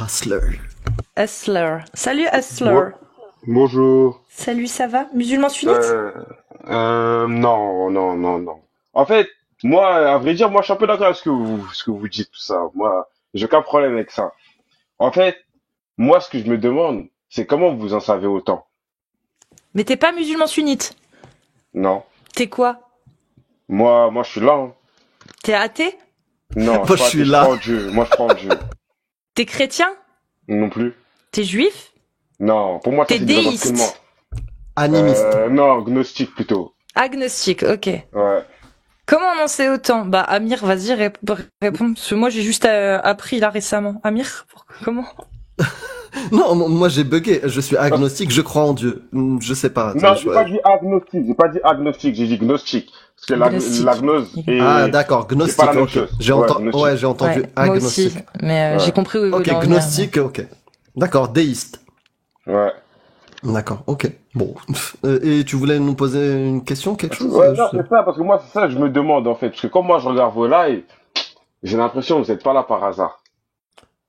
Hustler. Hustler. Salut Hustler. Bonjour. Salut, ça va? Musulman sunnite? Non. En fait, moi, à vrai dire, moi, je suis un peu d'accord avec ce que vous dites, tout ça. Moi, j'ai aucun problème avec ça. En fait, moi, ce que je me demande, c'est comment vous en savez autant? Mais t'es pas musulman sunnite. Non. T'es quoi? Moi, je suis là, hein. T'es athée? Non, je Moi, suis je pas suis athée, je crois là. en Dieu. Moi, je crois en Dieu. T'es chrétien? Non plus. T'es juif? Non, pour moi, ça, T'es c'est des endoctrinements. déiste? Animiste. Non, gnostique plutôt. Agnostique, ok. Ouais. Comment on en sait autant? Bah Amir, vas-y, réponds. Parce que moi j'ai juste appris là récemment. Amir, comment? Non, moi j'ai bugué. Je suis agnostique, je crois en Dieu. Je sais pas. Non, j'ai pas dit agnostique, j'ai dit gnostique. Parce que Gnostique. la gnose Ah, et d'accord, c'est pas la gnostique, même ok. chose. J'ai Ouais, entendu, gnostique. ouais, j'ai entendu Ouais, moi aussi. agnostique. Mais j'ai Ouais, compris où il Ok, voulait en venir. gnostique, ok. D'accord, déiste. ouais. D'accord, ok. Bon. Et tu voulais nous poser une question, quelque chose? Ouais, non, c'est ça, parce que moi, c'est ça que je me demande, en fait. Parce que comme moi, je regarde vos lives, j'ai l'impression que vous n'êtes pas là par hasard.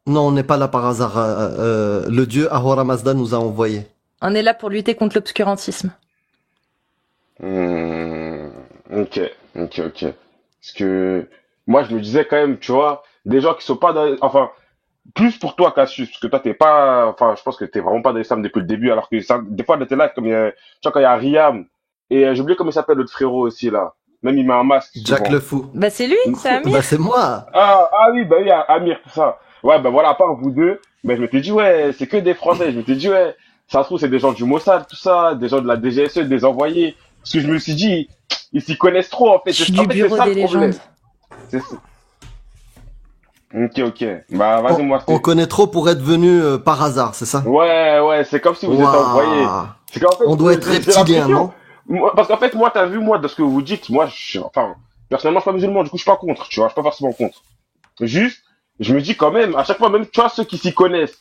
Non, on n'est pas là par hasard. Le dieu Ahura Mazda nous a envoyé. On est là pour lutter contre l'obscurantisme. Hmm, ok, ok. Parce que moi, je me disais quand même, tu vois, des gens qui sont pas dans... Enfin, plus pour toi, Cassius, parce que toi, t'es pas... Enfin, je pense que t'es vraiment pas dans l'islam depuis le début, alors que ça, des fois, dans tes lives, comme il y a... Tu vois, quand il y a Riam, et j'ai oublié comment il s'appelle, l'autre frérot aussi, là. Même, il met un masque, Jack souvent. le fou. Bah c'est lui, c'est Amir. Bah c'est moi. Ah oui, bah oui, Amir, tout ça. Ouais, bah voilà, à part vous deux, ben je m'étais dit, ouais, c'est que des Français. Je m'étais dit, ouais, ça se trouve, c'est des gens du Mossad, tout ça, des gens de la DGSE, des envoyés. Parce que je me suis dit, ils s'y connaissent trop, en fait. Je suis En du fait, c'est bureau ça des le problème. légendes. C'est ça. Ok. Bah, vas-y, On, moi, on connaît trop pour être venu par hasard, c'est ça? Ouais, c'est comme si vous êtes envoyés. Waouh. C'est qu'en fait, On doit être j'ai reptilien, l'impression, non? parce qu'en fait, moi, t'as vu, moi, de ce que vous dites, moi, enfin, personnellement, je suis pas musulman, du coup, je suis pas contre, tu vois, je suis pas forcément contre. Juste, je me dis quand même, à chaque fois, même, tu vois, ceux qui s'y connaissent,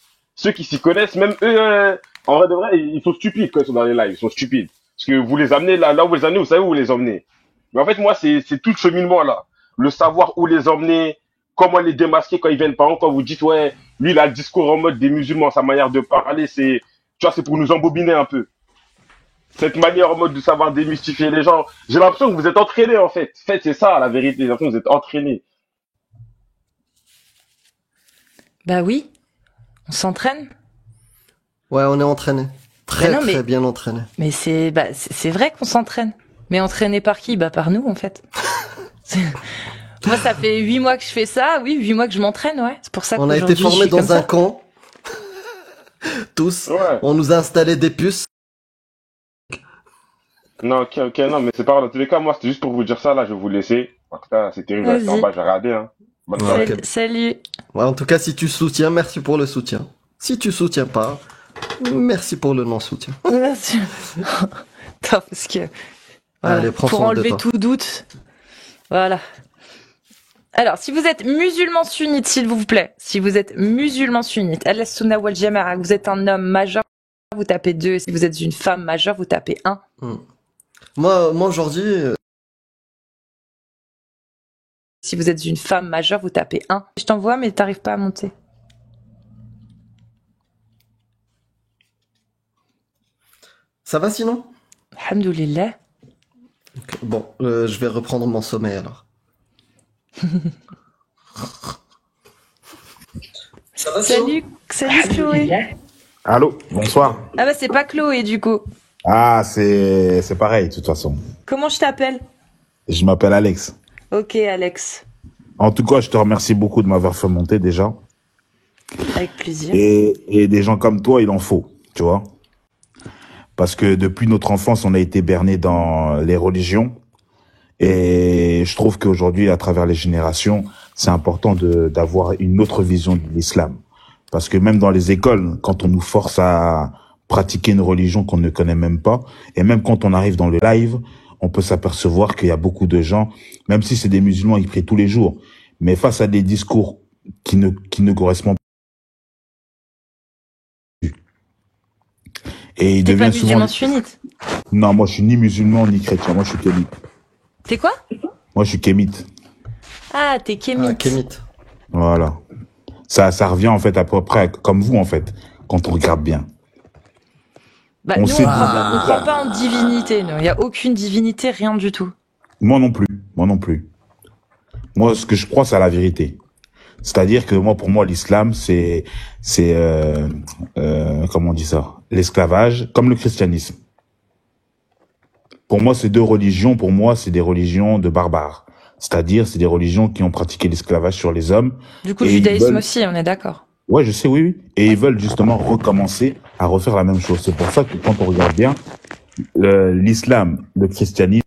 même eux, en vrai de vrai, ils sont stupides quand ils sont dans les lives, ils sont stupides. Parce que vous les amenez là où vous les amenez, vous savez où vous les emmenez. Mais en fait, moi, c'est tout le cheminement là. Le savoir où les emmener, comment les démasquer quand ils viennent, par exemple, quand vous dites, ouais, lui, il a le discours en mode des musulmans, sa manière de parler, tu vois, c'est pour nous embobiner un peu. Cette manière en mode de savoir démystifier les gens. J'ai l'impression que vous êtes entraînés, en fait. En fait, c'est ça, la vérité. J'ai l'impression que vous êtes entraînés. Bah oui, on s'entraîne. Ouais, on est entraîné. Très Bah non, mais- très bien entraîné. Mais c'est vrai qu'on s'entraîne. Mais entraîné par qui? Bah par nous en fait. C'est- Moi ça fait 8 mois que je fais ça, oui, 8 mois que je m'entraîne, ouais. C'est pour ça On a été qu'aujourd'hui, je formés suis comme dans un ça. camp. Tous. Ouais. On nous a installé des puces. Non, ok, non, mais c'est pas grave. Dans tous les cas, moi, c'était juste pour vous dire ça, là, je vais vous laisser. En tout cas, c'est terrible, restez en Vas-y. bas, j'ai regardé, hein. Bonne Ouais, soirée. ok. Salut. Ouais, en tout cas, si tu soutiens, merci pour le soutien. Si tu soutiens pas, merci pour le non-soutien. Merci. Attends, parce que voilà, Allez, prends pour soin de enlever toi. tout doute. Voilà. Alors, si vous êtes musulman sunnite, s'il vous plaît, si vous êtes musulman sunnite, al-Sunna wal Jama'a, vous êtes un homme majeur, vous tapez 2. Si vous êtes une femme majeure, vous tapez 1. Moi aujourd'hui, Si vous êtes une femme majeure, vous tapez 1. Je t'envoie, mais t'arrives pas à monter. ça va sinon? Alhamdoulilah. Ok, bon, je vais reprendre mon sommeil alors. Ça va Salut Chloé. Allô, bonsoir. Ah bah c'est pas Chloé du coup. Ah, c'est pareil, de toute façon. Comment je t'appelle? Je m'appelle Alex. Ok Alex, En tout cas, je te remercie beaucoup de m'avoir fait monter déjà. avec plaisir. Et des gens comme toi, il en faut, tu vois. Parce que depuis notre enfance, on a été berné dans les religions. Et je trouve qu'aujourd'hui, à travers les générations, c'est important d'avoir une autre vision de l'islam. Parce que même dans les écoles, quand on nous force à pratiquer une religion qu'on ne connaît même pas, et même quand on arrive dans le live, on peut s'apercevoir qu'il y a beaucoup de gens, même si c'est des musulmans, ils prient tous les jours, mais face à des discours qui ne correspondent pas. Et ils T'es pas deviennent souvent... musulman sunnite? Non, moi je suis ni musulman ni chrétien, moi je suis kémite. T'es quoi? Moi je suis kémite. Ah, t'es Ah, kémite. Kémite. Voilà. Ça revient en fait à peu près comme vous en fait, quand on regarde bien. Bah, On nous, sait on croit pas en divinité, nous. Il y a aucune divinité, rien du tout. Moi non plus, moi non plus. Moi, ce que je crois, c'est à la vérité. C'est-à-dire que moi, pour moi, l'islam, c'est comment on dit ça? L'esclavage, comme le christianisme. Pour moi, ces deux religions, pour moi, c'est des religions de barbares. C'est-à-dire, c'est des religions qui ont pratiqué l'esclavage sur les hommes. Du coup, le Et ils judaïsme veulent- aussi, on est d'accord. Ouais, je sais, oui, oui. Et ils veulent justement recommencer à refaire la même chose. C'est pour ça que quand on regarde bien, l'islam, le christianisme,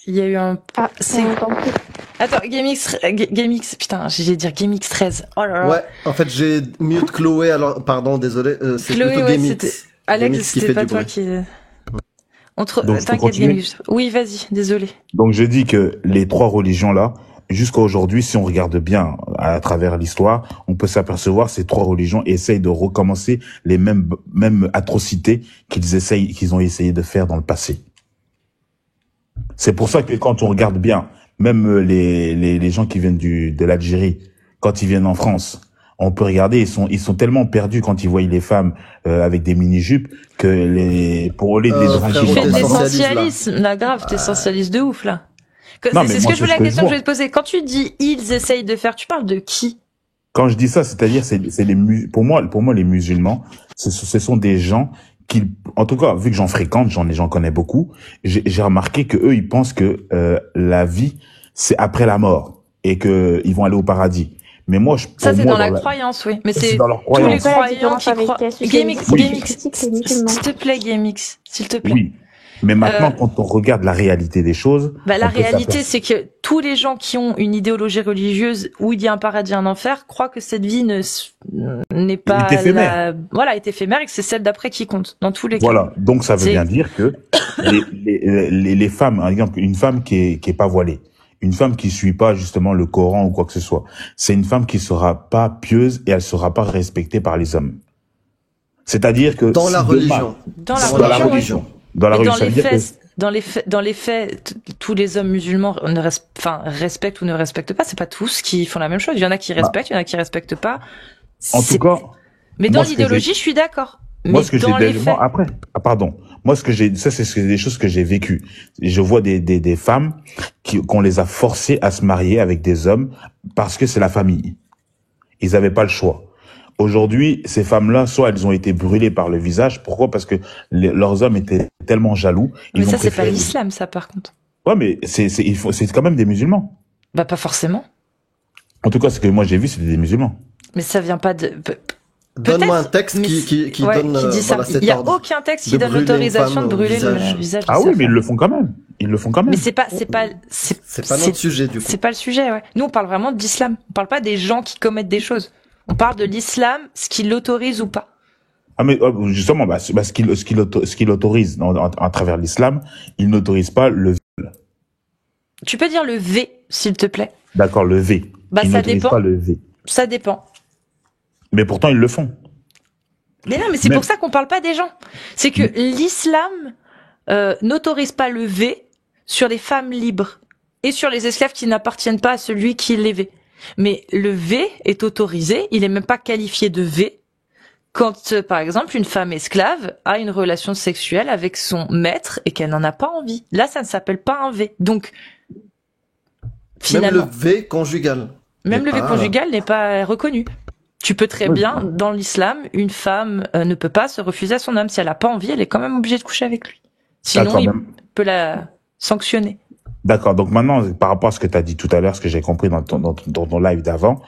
Il y a eu un... Ah, C'est- on entend plus. Attends, GameX, putain, j'ai dire GameX 13. Oh là là. Ouais, en fait, j'ai mute Chloé, alors, pardon, désolé, c'est Chloé, plutôt ouais, GameX. c'était... Alex, GameX qui c'était fait pas du toi bruit. qui... Donc, je peux T'inquiète, continuer GameX. Oui, vas-y, désolé. donc je dis que les trois religions-là, jusqu'à aujourd'hui, si on regarde bien à travers l'histoire, on peut s'apercevoir que ces trois religions essayent de recommencer les mêmes atrocités qu'ils ont essayé de faire dans le passé. C'est pour ça que quand on regarde bien, même les gens qui viennent de l'Algérie, quand ils viennent en France, on peut regarder, ils sont tellement perdus quand ils voient les femmes avec des mini-jupes que pour eux, les frérot, Tu draguer fais de t'es dans- essentialiste, l'essentialisme, là, grave, t'es essentialiste de ouf, là. Non, mais C'est ce moi, que je voulais, la c'est ce que question je que je vois. vais te poser. Quand tu dis ils essayent de faire, tu parles de qui? Quand je dis ça, c'est-à-dire, pour moi, les musulmans, ce sont des gens qui, en tout cas, vu que j'en fréquente, j'en connais beaucoup, j'ai remarqué que eux, ils pensent que la vie, c'est après la mort et que ils vont aller au paradis. Mais moi, Ça, c'est moi, dans la croyance, oui. Mais c'est dans leur tous les croyance. Quoi la croyants différence qui avec croient. ceux qui GameX, critiquent GameX, les musulmans? s'il te plaît, GameX, s'il te plaît. Oui. Mais maintenant, Euh, quand on regarde la réalité des choses, Bah, la on peut réalité, c'est que tous les gens qui ont une idéologie religieuse où il y a un paradis, un enfer, croient que cette vie n'est pas est éphémère. voilà, est éphémère et que c'est celle d'après qui compte, dans tous les cas. Voilà. Donc, ça veut C'est- bien dire que les femmes, par exemple, une femme qui est pas voilée, une femme qui suit pas justement le Coran ou quoi que ce soit, c'est une femme qui sera pas pieuse et elle sera pas respectée par les hommes. C'est-à-dire que Dans si la demain- religion. Dans la Dans dans la religion, oui. religion, dans la Mais religion, ça veut dire que dans les faits, tous les hommes musulmans respectent ou ne respectent pas. C'est pas tous qui font la même chose. Il y en a qui respectent, il y en a qui respectent pas. en C'est- tout cas, mais moi, dans ce que l'idéologie, j'ai- je suis d'accord. moi, Mais ce que dans les j'ai faits, après, pardon. Moi, ça, c'est des choses que j'ai vécues. Et je vois des femmes qu'on les a forcées à se marier avec des hommes parce que c'est la famille. Ils avaient pas le choix. Aujourd'hui, ces femmes-là, soit elles ont été brûlées par le visage. Pourquoi? Parce que leurs hommes étaient tellement jaloux. mais Ils ont ça, c'est pas préféré- l'islam, ça, par contre. Ouais, mais c'est quand même des musulmans. Bah, pas forcément. En tout cas, ce que moi j'ai vu, c'était des musulmans. Mais ça vient pas de. Donne-moi un Peut-être, texte mais qui ouais, donne qui dit ça. voilà, cet Il y a ordre. aucun texte qui de donne brûler une l'autorisation femme de au brûler visage. le visage. Ah de oui, sa mais ils femme. le font quand même. Ils le font quand même. Mais c'est pas C'est pas notre sujet, du coup. C'est pas le sujet, ouais. Nous, on parle vraiment d'islam. On parle pas des gens qui commettent des choses. On parle de l'islam, ce qui l'autorise ou pas. Ah mais justement, ce qu'il autorise à travers l'islam, il n'autorise pas le viol. Tu peux dire le V, s'il te plaît. D'accord, le V. Bah, il ça n'autorise dépend. pas le V. Ça dépend. Mais pourtant, ils le font. Mais non, mais c'est Même- pour ça qu'on parle pas des gens. C'est que l'islam n'autorise pas le V sur les femmes libres et sur les esclaves qui n'appartiennent pas à celui qui les V. Mais le V est autorisé, il est même pas qualifié de V quand, par exemple, une femme esclave a une relation sexuelle avec son maître et qu'elle n'en a pas envie. Là, ça ne s'appelle pas un V. Donc, Même finalement, le V conjugal. même le V pas- conjugal n'est pas reconnu. Tu peux très Oui. bien, dans l'islam, une femme ne peut pas se refuser à son homme. Si elle n'a pas envie, elle est quand même obligée de coucher avec lui. Sinon, D'accord, il même- peut la sanctionner. D'accord. Donc maintenant, par rapport à ce que tu as dit tout à l'heure, ce que j'ai compris dans ton live d'avant,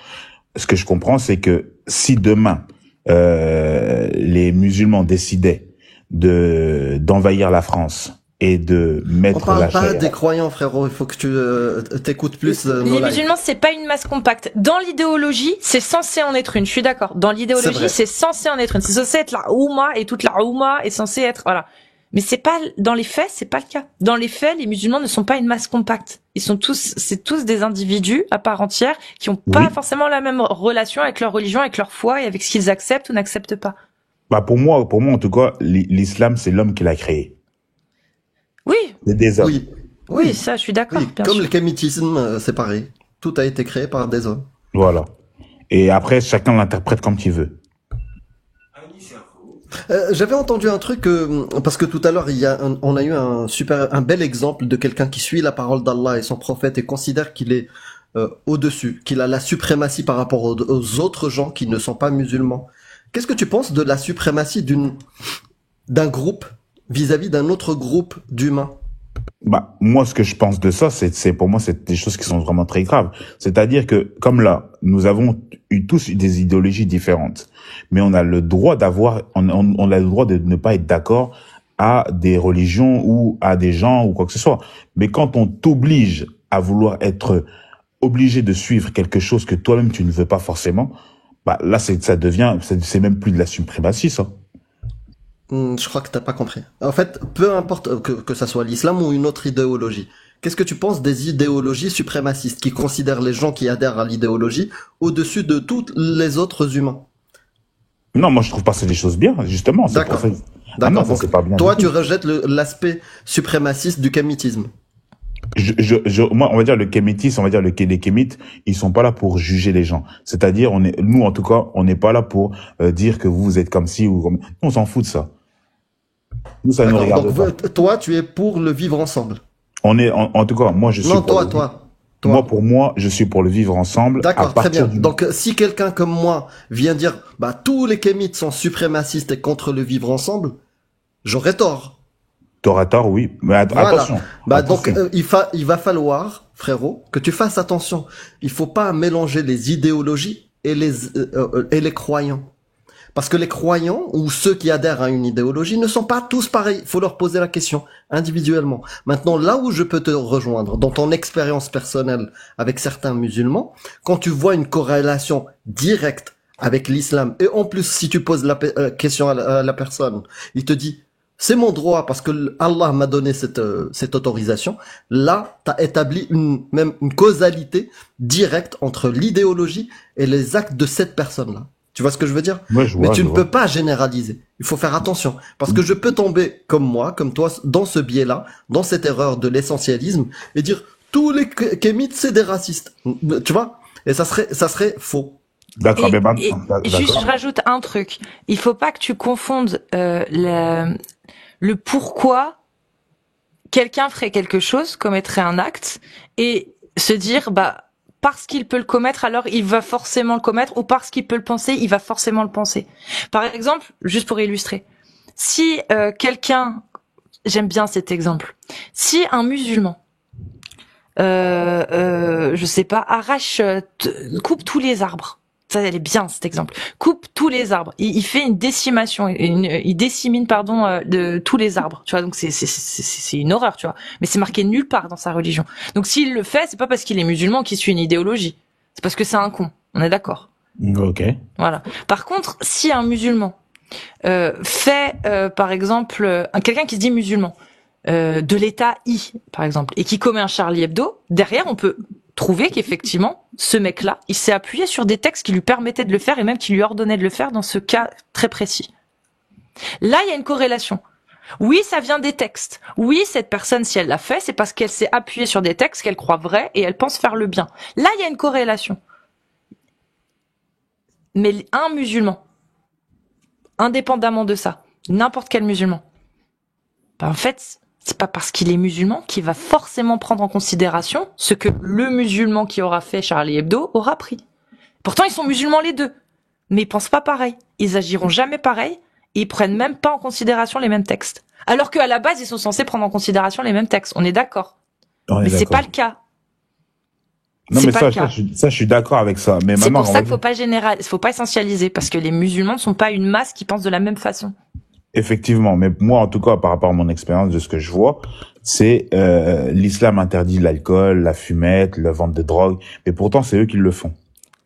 ce que je comprends, c'est que si demain les musulmans décidaient d'envahir la France et de On mettre la parle pas charia. des croyants, frérot. Il faut que tu t'écoutes plus nos Les lives. musulmans, c'est pas une masse compacte. Dans l'idéologie, c'est censé en être une. Je suis d'accord. Dans C'est l'idéologie, vrai. c'est censé en être une. C'est censé être la Oumma et toute la Oumma est censée être, voilà. Mais c'est pas, dans les faits, c'est pas le cas. Dans les faits, les musulmans ne sont pas une masse compacte. C'est tous des individus à part entière qui ont pas Oui. forcément la même relation avec leur religion, avec leur foi et avec ce qu'ils acceptent ou n'acceptent pas. Bah pour moi en tout cas, l'islam c'est l'homme qui l'a créé. Oui, C'est des hommes. Oui. oui, ça, je suis d'accord. Oui, bien comme sûr. le kémitisme, c'est pareil. Tout a été créé par des hommes. Voilà. Et après, chacun l'interprète comme il veut. J'avais entendu un truc parce que tout à l'heure on a eu un bel exemple de quelqu'un qui suit la parole d'Allah et son prophète et considère qu'il est au-dessus, qu'il a la suprématie par rapport aux autres gens qui ne sont pas musulmans. Qu'est-ce que tu penses de la suprématie d'un groupe vis-à-vis d'un autre groupe d'humains? Bah, moi, ce que je pense de ça, pour moi, c'est des choses qui sont vraiment très graves. C'est-à-dire que, comme là, nous avons tous des idéologies différentes, mais on a le droit on a le droit de ne pas être d'accord à des religions ou à des gens ou quoi que ce soit. Mais quand on t'oblige à vouloir être obligé de suivre quelque chose que toi-même tu ne veux pas forcément, bah, là, c'est même plus de la suprématie, ça. Je crois que t'as pas compris. En fait, peu importe que ça soit l'islam ou une autre idéologie. Qu'est-ce que tu penses des idéologies suprémacistes qui considèrent les gens qui adhèrent à l'idéologie au-dessus de tous les autres humains? Non, moi, je trouve pas que c'est des choses bien, justement. C'est pour D'accord. ça. Ah non, D'accord. ça, Donc, c'est pas bien. toi, du tu tout. rejettes l'aspect suprémaciste du kémitisme. Moi, on va dire le kémétisme, on va dire les kémites, ils sont pas là pour juger les gens. C'est-à-dire, nous, en tout cas, on n'est pas là pour dire que vous êtes comme ci ou comme. On s'en fout de ça. Nous, ça ne nous D'accord. regarde pas. Donc, toi, tu es pour le vivre ensemble. En tout cas, moi, je suis Non, pour toi. moi, pour moi, je suis pour le vivre ensemble à D'accord, très bien. partir du. Donc, si quelqu'un comme moi vient dire, bah, tous les kémites sont suprémacistes et contre le vivre ensemble, j'aurais tort. T'auras tort, oui. Mais Voilà. attention. Bah, Attention. donc, il va falloir, frérot, que tu fasses attention. Il faut pas mélanger les idéologies et les croyants. Parce que les croyants ou ceux qui adhèrent à une idéologie ne sont pas tous pareils. Il faut leur poser la question individuellement. Maintenant, là où je peux te rejoindre, dans ton expérience personnelle avec certains musulmans, quand tu vois une corrélation directe avec l'islam, et en plus, si tu poses la question à la personne, il te dit, c'est mon droit parce que Allah m'a donné cette autorisation. Là, tu as établi même une causalité directe entre l'idéologie et les actes de cette personne-là. Tu vois ce que je veux dire? Moi, je Mais vois, tu je ne vois. peux pas généraliser. Il faut faire attention. Parce que je peux tomber comme moi, comme toi, dans ce biais-là, dans cette erreur de l'essentialisme, et dire tous les kémites, c'est des racistes. Tu vois? Et ça serait faux. D'accord, mais Et maintenant, juste, je d'accord. rajoute un truc. Il faut pas que tu confondes le pourquoi quelqu'un ferait quelque chose, commettrait un acte, et se dire, bah, parce qu'il peut le commettre, alors il va forcément le commettre, ou parce qu'il peut le penser, il va forcément le penser. Par exemple, juste pour illustrer, si j'aime bien cet exemple, si un musulman, je sais pas, coupe tous les arbres. Ça, elle est bien, cet exemple. Coupe tous les arbres. Il fait une décimation, il dissémine, de tous les arbres. Tu vois, donc c'est une horreur, tu vois. Mais c'est marqué nulle part dans sa religion. Donc s'il le fait, c'est pas parce qu'il est musulman qu'il suit une idéologie. C'est parce que c'est un con. On est d'accord. Ok. Voilà. Par contre, si un musulman fait, par exemple, quelqu'un qui se dit musulman, de l'État par exemple, et qui commet un Charlie Hebdo, derrière, on peut trouver qu'effectivement, ce mec-là, il s'est appuyé sur des textes qui lui permettaient de le faire et même qui lui ordonnaient de le faire dans ce cas très précis. Là, il y a une corrélation. Oui, ça vient des textes. Oui, cette personne, si elle l'a fait, c'est parce qu'elle s'est appuyée sur des textes qu'elle croit vrais et elle pense faire le bien. Là, il y a une corrélation. Mais un musulman, indépendamment de ça, n'importe quel musulman, ben en fait, c'est pas parce qu'il est musulman qu'il va forcément prendre en considération ce que le musulman qui aura fait Charlie Hebdo aura pris. Pourtant, ils sont musulmans les deux, mais ils pensent pas pareil. Ils agiront jamais pareil et ils prennent même pas en considération les mêmes textes. Alors qu'à la base, ils sont censés prendre en considération les mêmes textes. On est d'accord. Mais c'est pas le cas. Non, C'est mais pas le cas. je suis d'accord avec ça. Mais C'est maintenant, pour ça qu'il faut pas essentialiser parce que les musulmans ne sont pas une masse qui pense de la même façon. effectivement, mais moi, en tout cas, par rapport à mon expérience de ce que je vois, c'est l'islam interdit l'alcool, la fumette, la vente de drogue, mais pourtant, c'est eux qui le font.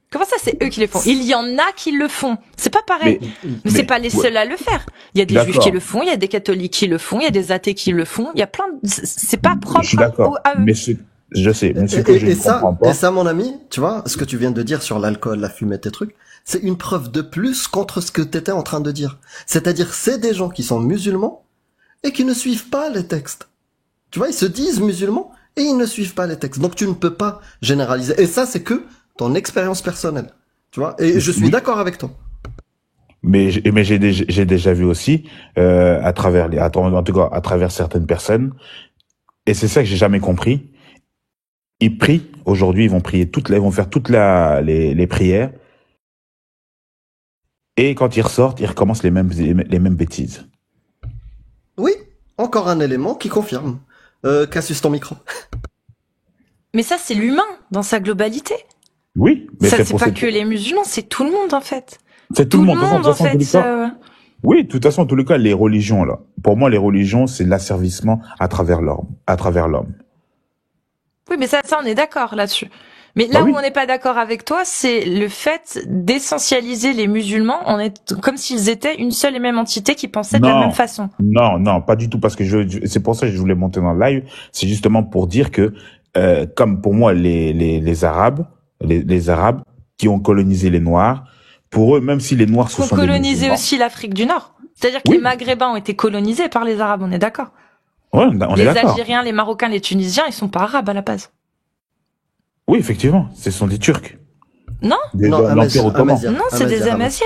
Comment ça, c'est eux qui le font? Il y en a qui le font. C'est pas pareil. Mais c'est pas les seuls à le faire. Il y a des juifs qui le font, il y a des catholiques qui le font, il y a des athées qui le font. Il y a plein de... C'est pas propre Je suis d'accord. à eux. Mais je sais, mais ce que je ne comprends pas. Et ça, mon ami, tu vois, ce que tu viens de dire sur l'alcool, la fumette et trucs, c'est une preuve de plus contre ce que t'étais en train de dire. C'est-à-dire, c'est des gens qui sont musulmans et qui ne suivent pas les textes. Tu vois, ils se disent musulmans et ils ne suivent pas les textes. Donc tu ne peux pas généraliser. Et ça, c'est que ton expérience personnelle. Tu vois, et je suis d'accord avec toi. Mais j'ai déjà vu aussi à travers en tout cas à travers certaines personnes, et c'est ça que j'ai jamais compris. Ils prient aujourd'hui, ils vont faire les prières, et quand ils ressortent, ils recommencent les mêmes bêtises. Oui, encore un élément qui confirme. Cassius, ton micro. Mais ça, c'est l'humain dans sa globalité. Oui, mais Ça, c'est pour pas cette- que les musulmans, c'est tout le monde en fait. c'est tout le monde. De toute façon, en tous les fait. cas, oui, de toute façon, en tous les cas, les religions là. Pour moi, les religions, c'est l'asservissement à travers l'homme. Oui, mais ça, on est d'accord là-dessus. Mais Bah là oui. où on n'est pas d'accord avec toi, c'est le fait d'essentialiser les musulmans. On est comme s'ils étaient une seule et même entité qui pensait de la Non. même façon. Non, pas du tout, parce que c'est pour ça que je voulais monter dans le live. C'est justement pour dire que, comme pour moi, les Arabes qui ont colonisé les Noirs, pour eux, même si les Noirs se Qu'on sont des colonisait musulmans, aussi l'Afrique du Nord. C'est-à-dire que Oui. les Maghrébins ont été colonisés par les Arabes, on est d'accord. ouais, on est Les d'accord. Algériens, les Marocains, les Tunisiens, ils sont pas arabes à la base. Oui, effectivement, ce sont des Turcs. Non, Non, L'Empire ottoman. Amazigh. non, c'est des Amazigh.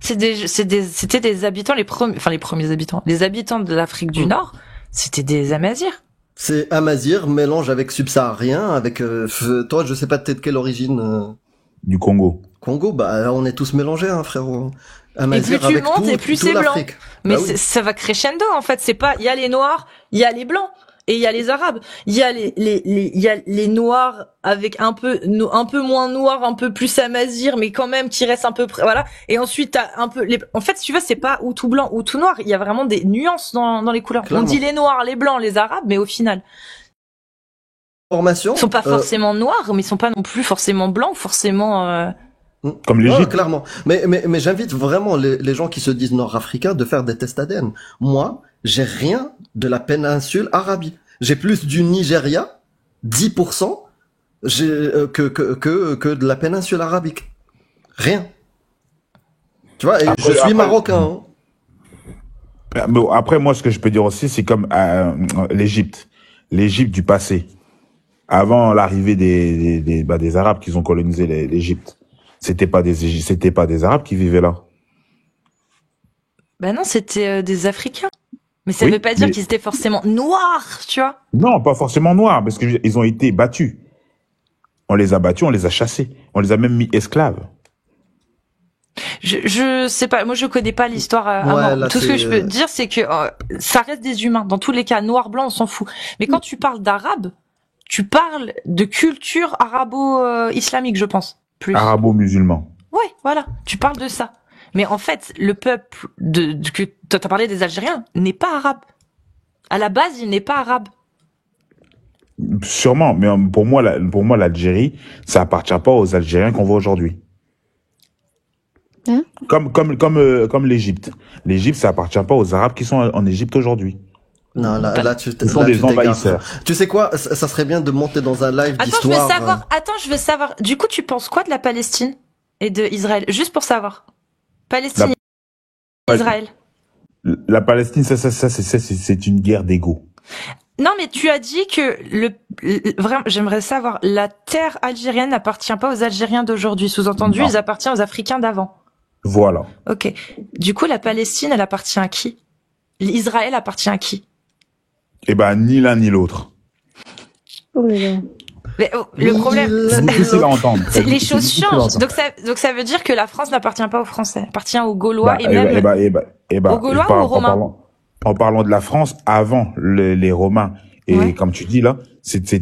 Amazirs. C'était des habitants, les premiers habitants. Les habitants de l'Afrique du Nord, c'était des Amazirs. C'est Amazigh, mélange avec subsaharien, avec toi, je sais pas de quelle origine. Du Congo. Congo, bah on est tous mélangés, hein, frérot. Et Amazigh plus tu avec montes, tout, et plus toute c'est blanc. l'Afrique. Mais Bah oui. ça va crescendo, en fait. C'est pas, il y a les Noirs, il y a les Blancs, et il y a les Arabes. Il y a il y a les Noirs avec un peu moins noirs, un peu plus Amazirs, mais quand même qui restent un peu, voilà. Et ensuite, t'as un peu en fait, si tu vois, c'est pas ou tout blanc ou tout noir. Il y a vraiment des nuances dans les couleurs. Clairement. On dit les Noirs, les Blancs, les Arabes, mais au final, Formation. ils sont pas forcément noirs, mais ils sont pas non plus forcément blancs, forcément, Comme Ouais, l'Égypte. clairement. Mais j'invite vraiment les gens qui se disent nord-africains de faire des tests ADN. Moi, j'ai rien de la péninsule Arabie. J'ai plus du Nigeria, 10%, que de la péninsule arabique. Rien. Tu vois, et je suis Après- marocain. Hein. Mais après, moi, ce que je peux dire aussi, c'est comme l'Égypte. L'Égypte du passé. Avant l'arrivée des Arabes qui ont colonisé l'Égypte. C'était pas des Arabes qui vivaient là. ben non, c'était des Africains. Mais ça Oui, veut pas dire mais- qu'ils étaient forcément noirs, tu vois. Non, pas forcément noirs, parce qu'ils ont été battus. On les a battus, on les a chassés. On les a même mis esclaves. Je sais pas, moi je connais pas l'histoire Ouais, avant. là, Tout ce que c'est, je peux te dire, c'est que ça reste des humains. Dans tous les cas, noir, blanc, on s'en fout. Mais quand tu parles d'arabe, tu parles de culture arabo-islamique, je pense. Plus. Arabo-musulmans. Ouais, voilà, tu parles de ça. Mais en fait, le peuple que t'as parlé des Algériens n'est pas arabe. À la base, il n'est pas arabe. Sûrement, mais pour moi, l'Algérie, ça appartient pas aux Algériens qu'on voit aujourd'hui. Hein? Comme l'Égypte. L'Égypte, ça appartient pas aux Arabes qui sont en Égypte aujourd'hui. Non, là, tu Ce sont là, des tu t'égares. envahisseurs. Tu sais quoi? Ça serait bien de monter dans un live Attends, je veux d'histoire. savoir. Attends, je veux savoir. Du coup, tu penses quoi de la Palestine et de Israël? Juste pour savoir. Palestine, Israël. La Palestine, c'est une guerre d'ego. Non, mais tu as dit que vraiment, j'aimerais savoir, la terre algérienne n'appartient pas aux Algériens d'aujourd'hui. Sous-entendu, Non. ils appartiennent aux Africains d'avant. Voilà. Ok. Du coup, la Palestine, elle appartient à qui? Israël appartient à qui? Eh ben, ni l'un ni l'autre. Oh là là. Mais, le problème, C'est difficile à entendre. c'est les choses difficile à changent. entendre. Donc ça veut dire que la France n'appartient pas aux Français, appartient aux Gaulois Bah, et même aux Gaulois ou aux Romains. En parlant de la France, avant les Romains, et Ouais. comme tu dis là, c'était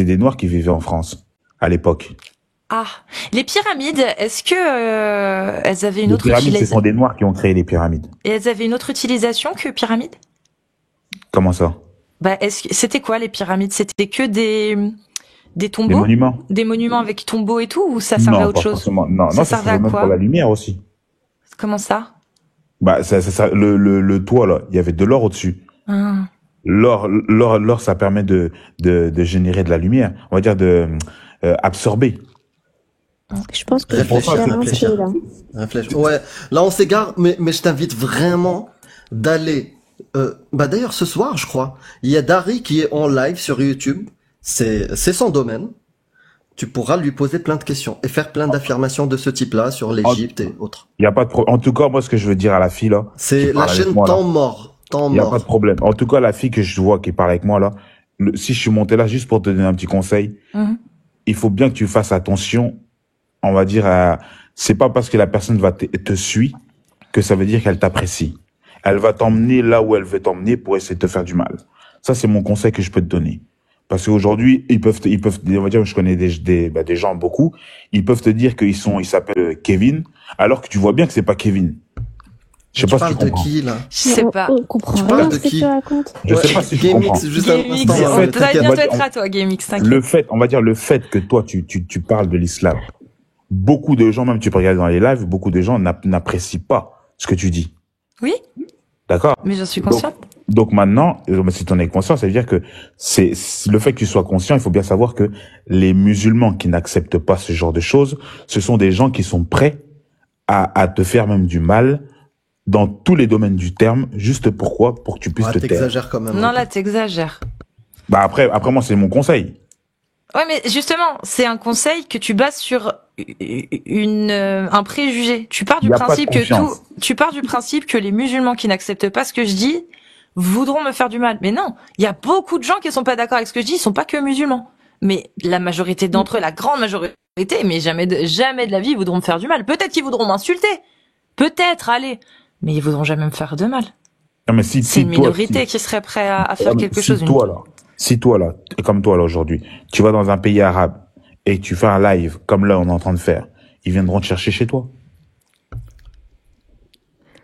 des Noirs qui vivaient en France à l'époque. Ah, les pyramides, est-ce que elles avaient une Les autre pyramides, ce utilisation? sont des Noirs qui ont créé les pyramides. Et elles avaient une autre utilisation que pyramides? Comment ça? Bah, est-ce que c'était quoi les pyramides? C'était que des Des tombeaux, monuments? des monuments avec tombeaux et tout, ou ça servait à Non, autre pas chose? forcément. Non, Ça ça servait servait à même quoi? pour la lumière aussi. Comment ça? Bah, le toit là, il y avait de l'or au-dessus. Ah. L'or, ça permet de générer de la lumière. On va dire de absorber. Je pense que Réfléchis, je suis réfléchis. rincée, là. Réfléchis. Ouais, là on s'égare, mais je t'invite vraiment d'aller. Bah d'ailleurs ce soir, je crois, il y a Dari qui est en live sur YouTube. C'est son domaine. tu pourras lui poser plein de questions et faire plein d'affirmations de ce type-là sur l'Égypte et autres. Il y a pas de En tout cas, moi, ce que je veux dire à la fille, là. C'est qui la parle avec chaîne moi, là, temps mort. Temps il y a pas mort. de problème. En tout cas, la fille que je vois qui parle avec moi, là, si je suis monté là, juste pour te donner un petit conseil, Mhm. il faut bien que tu fasses attention, on va dire, c'est pas parce que la personne te suit que ça veut dire qu'elle t'apprécie. Elle va t'emmener là où elle veut t'emmener pour essayer de te faire du mal. Ça, c'est mon conseil que je peux te donner. Parce qu'aujourd'hui, ils peuvent, on va dire, je connais des gens beaucoup, ils peuvent te dire ils s'appellent Kevin, alors que tu vois bien que c'est pas Kevin. Je sais Tu pas si parles tu de comprends. qui, là? Je sais pas. On comprend Tu rien parles de de ce que qui tu racontes. Je sais pas si tu comprends. GameX, juste un GameX, instant. ça va T'inquiète. bientôt être à toi, GameX, t'inquiète. On va dire le fait que toi, tu parles de l'islam. Beaucoup de gens, même tu peux regarder dans les lives, beaucoup de gens n'apprécient pas ce que tu dis. Oui, D'accord? mais j'en suis consciente. Donc maintenant, si tu en es conscient, ça veut dire que c'est le fait que tu sois conscient, il faut bien savoir que les musulmans qui n'acceptent pas ce genre de choses, ce sont des gens qui sont prêts à te faire même du mal dans tous les domaines du terme, juste pourquoi? Pour que tu puisses Ah, te taire. t'exagères quand même. Non, là, t'exagères. Bah après moi, c'est mon conseil. Ouais, mais justement, c'est un conseil que tu bases sur un préjugé. Tu pars du Y a pas de principe que confiance. tu pars du principe que les musulmans qui n'acceptent pas ce que je dis voudront me faire du mal. Mais non, il y a beaucoup de gens qui sont pas d'accord avec ce que je dis, ils sont pas que musulmans. Mais la majorité d'entre eux, la grande majorité, mais jamais de la vie, ils voudront me faire du mal. Peut-être qu'ils voudront m'insulter. Peut-être, allez. Mais ils voudront jamais me faire de mal. Non, mais si C'est une toi, minorité qui serait prête à faire quelque chose. Si toi là, comme toi là aujourd'hui, tu vas dans un pays arabe et que tu fais un live comme là on est en train de faire, ils viendront te chercher chez toi.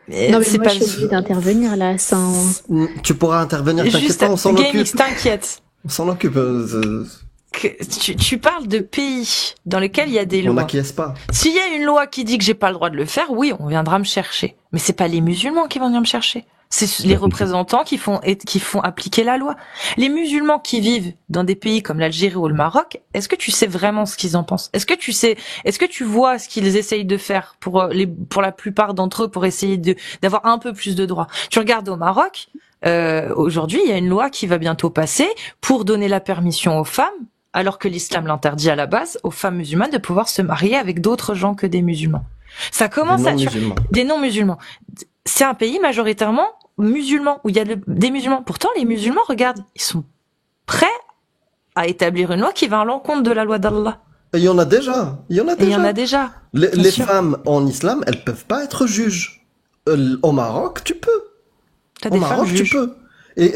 Mais Non, mais c'est moi, pas je suis obligée d'intervenir là, sans. Tu pourras intervenir, t'inquiète juste pas, on s'en GameX, occupe. t'inquiète. On s'en occupe. Tu parles de pays dans lesquels il y a des On lois. n'acquiesce pas. S'il y a une loi qui dit que j'ai pas le droit de le faire, oui, on viendra me chercher. Mais c'est pas les musulmans qui vont venir me chercher. C'est les représentants qui font appliquer la loi. Les musulmans qui vivent dans des pays comme l'Algérie ou le Maroc, est-ce que tu sais vraiment ce qu'ils en pensent? Est-ce que tu vois ce qu'ils essayent de faire pour la plupart d'entre eux pour essayer d'avoir un peu plus de droits? Tu regardes au Maroc, aujourd'hui, il y a une loi qui va bientôt passer pour donner la permission aux femmes, alors que l'islam l'interdit à la base, aux femmes musulmanes de pouvoir se marier avec d'autres gens que des musulmans. Ça commence Des à non-musulmans. des non-musulmans. C'est un pays majoritairement musulman, où il y a des musulmans. Pourtant, les musulmans, regarde, ils sont prêts à établir une loi qui va à l'encontre de la loi d'Allah. Et il y en a déjà. Et il y en a déjà. Les sûr. femmes en islam, elles peuvent pas être juges. Au Maroc, tu peux. T'as Au des Maroc, femmes tu juges. peux. Et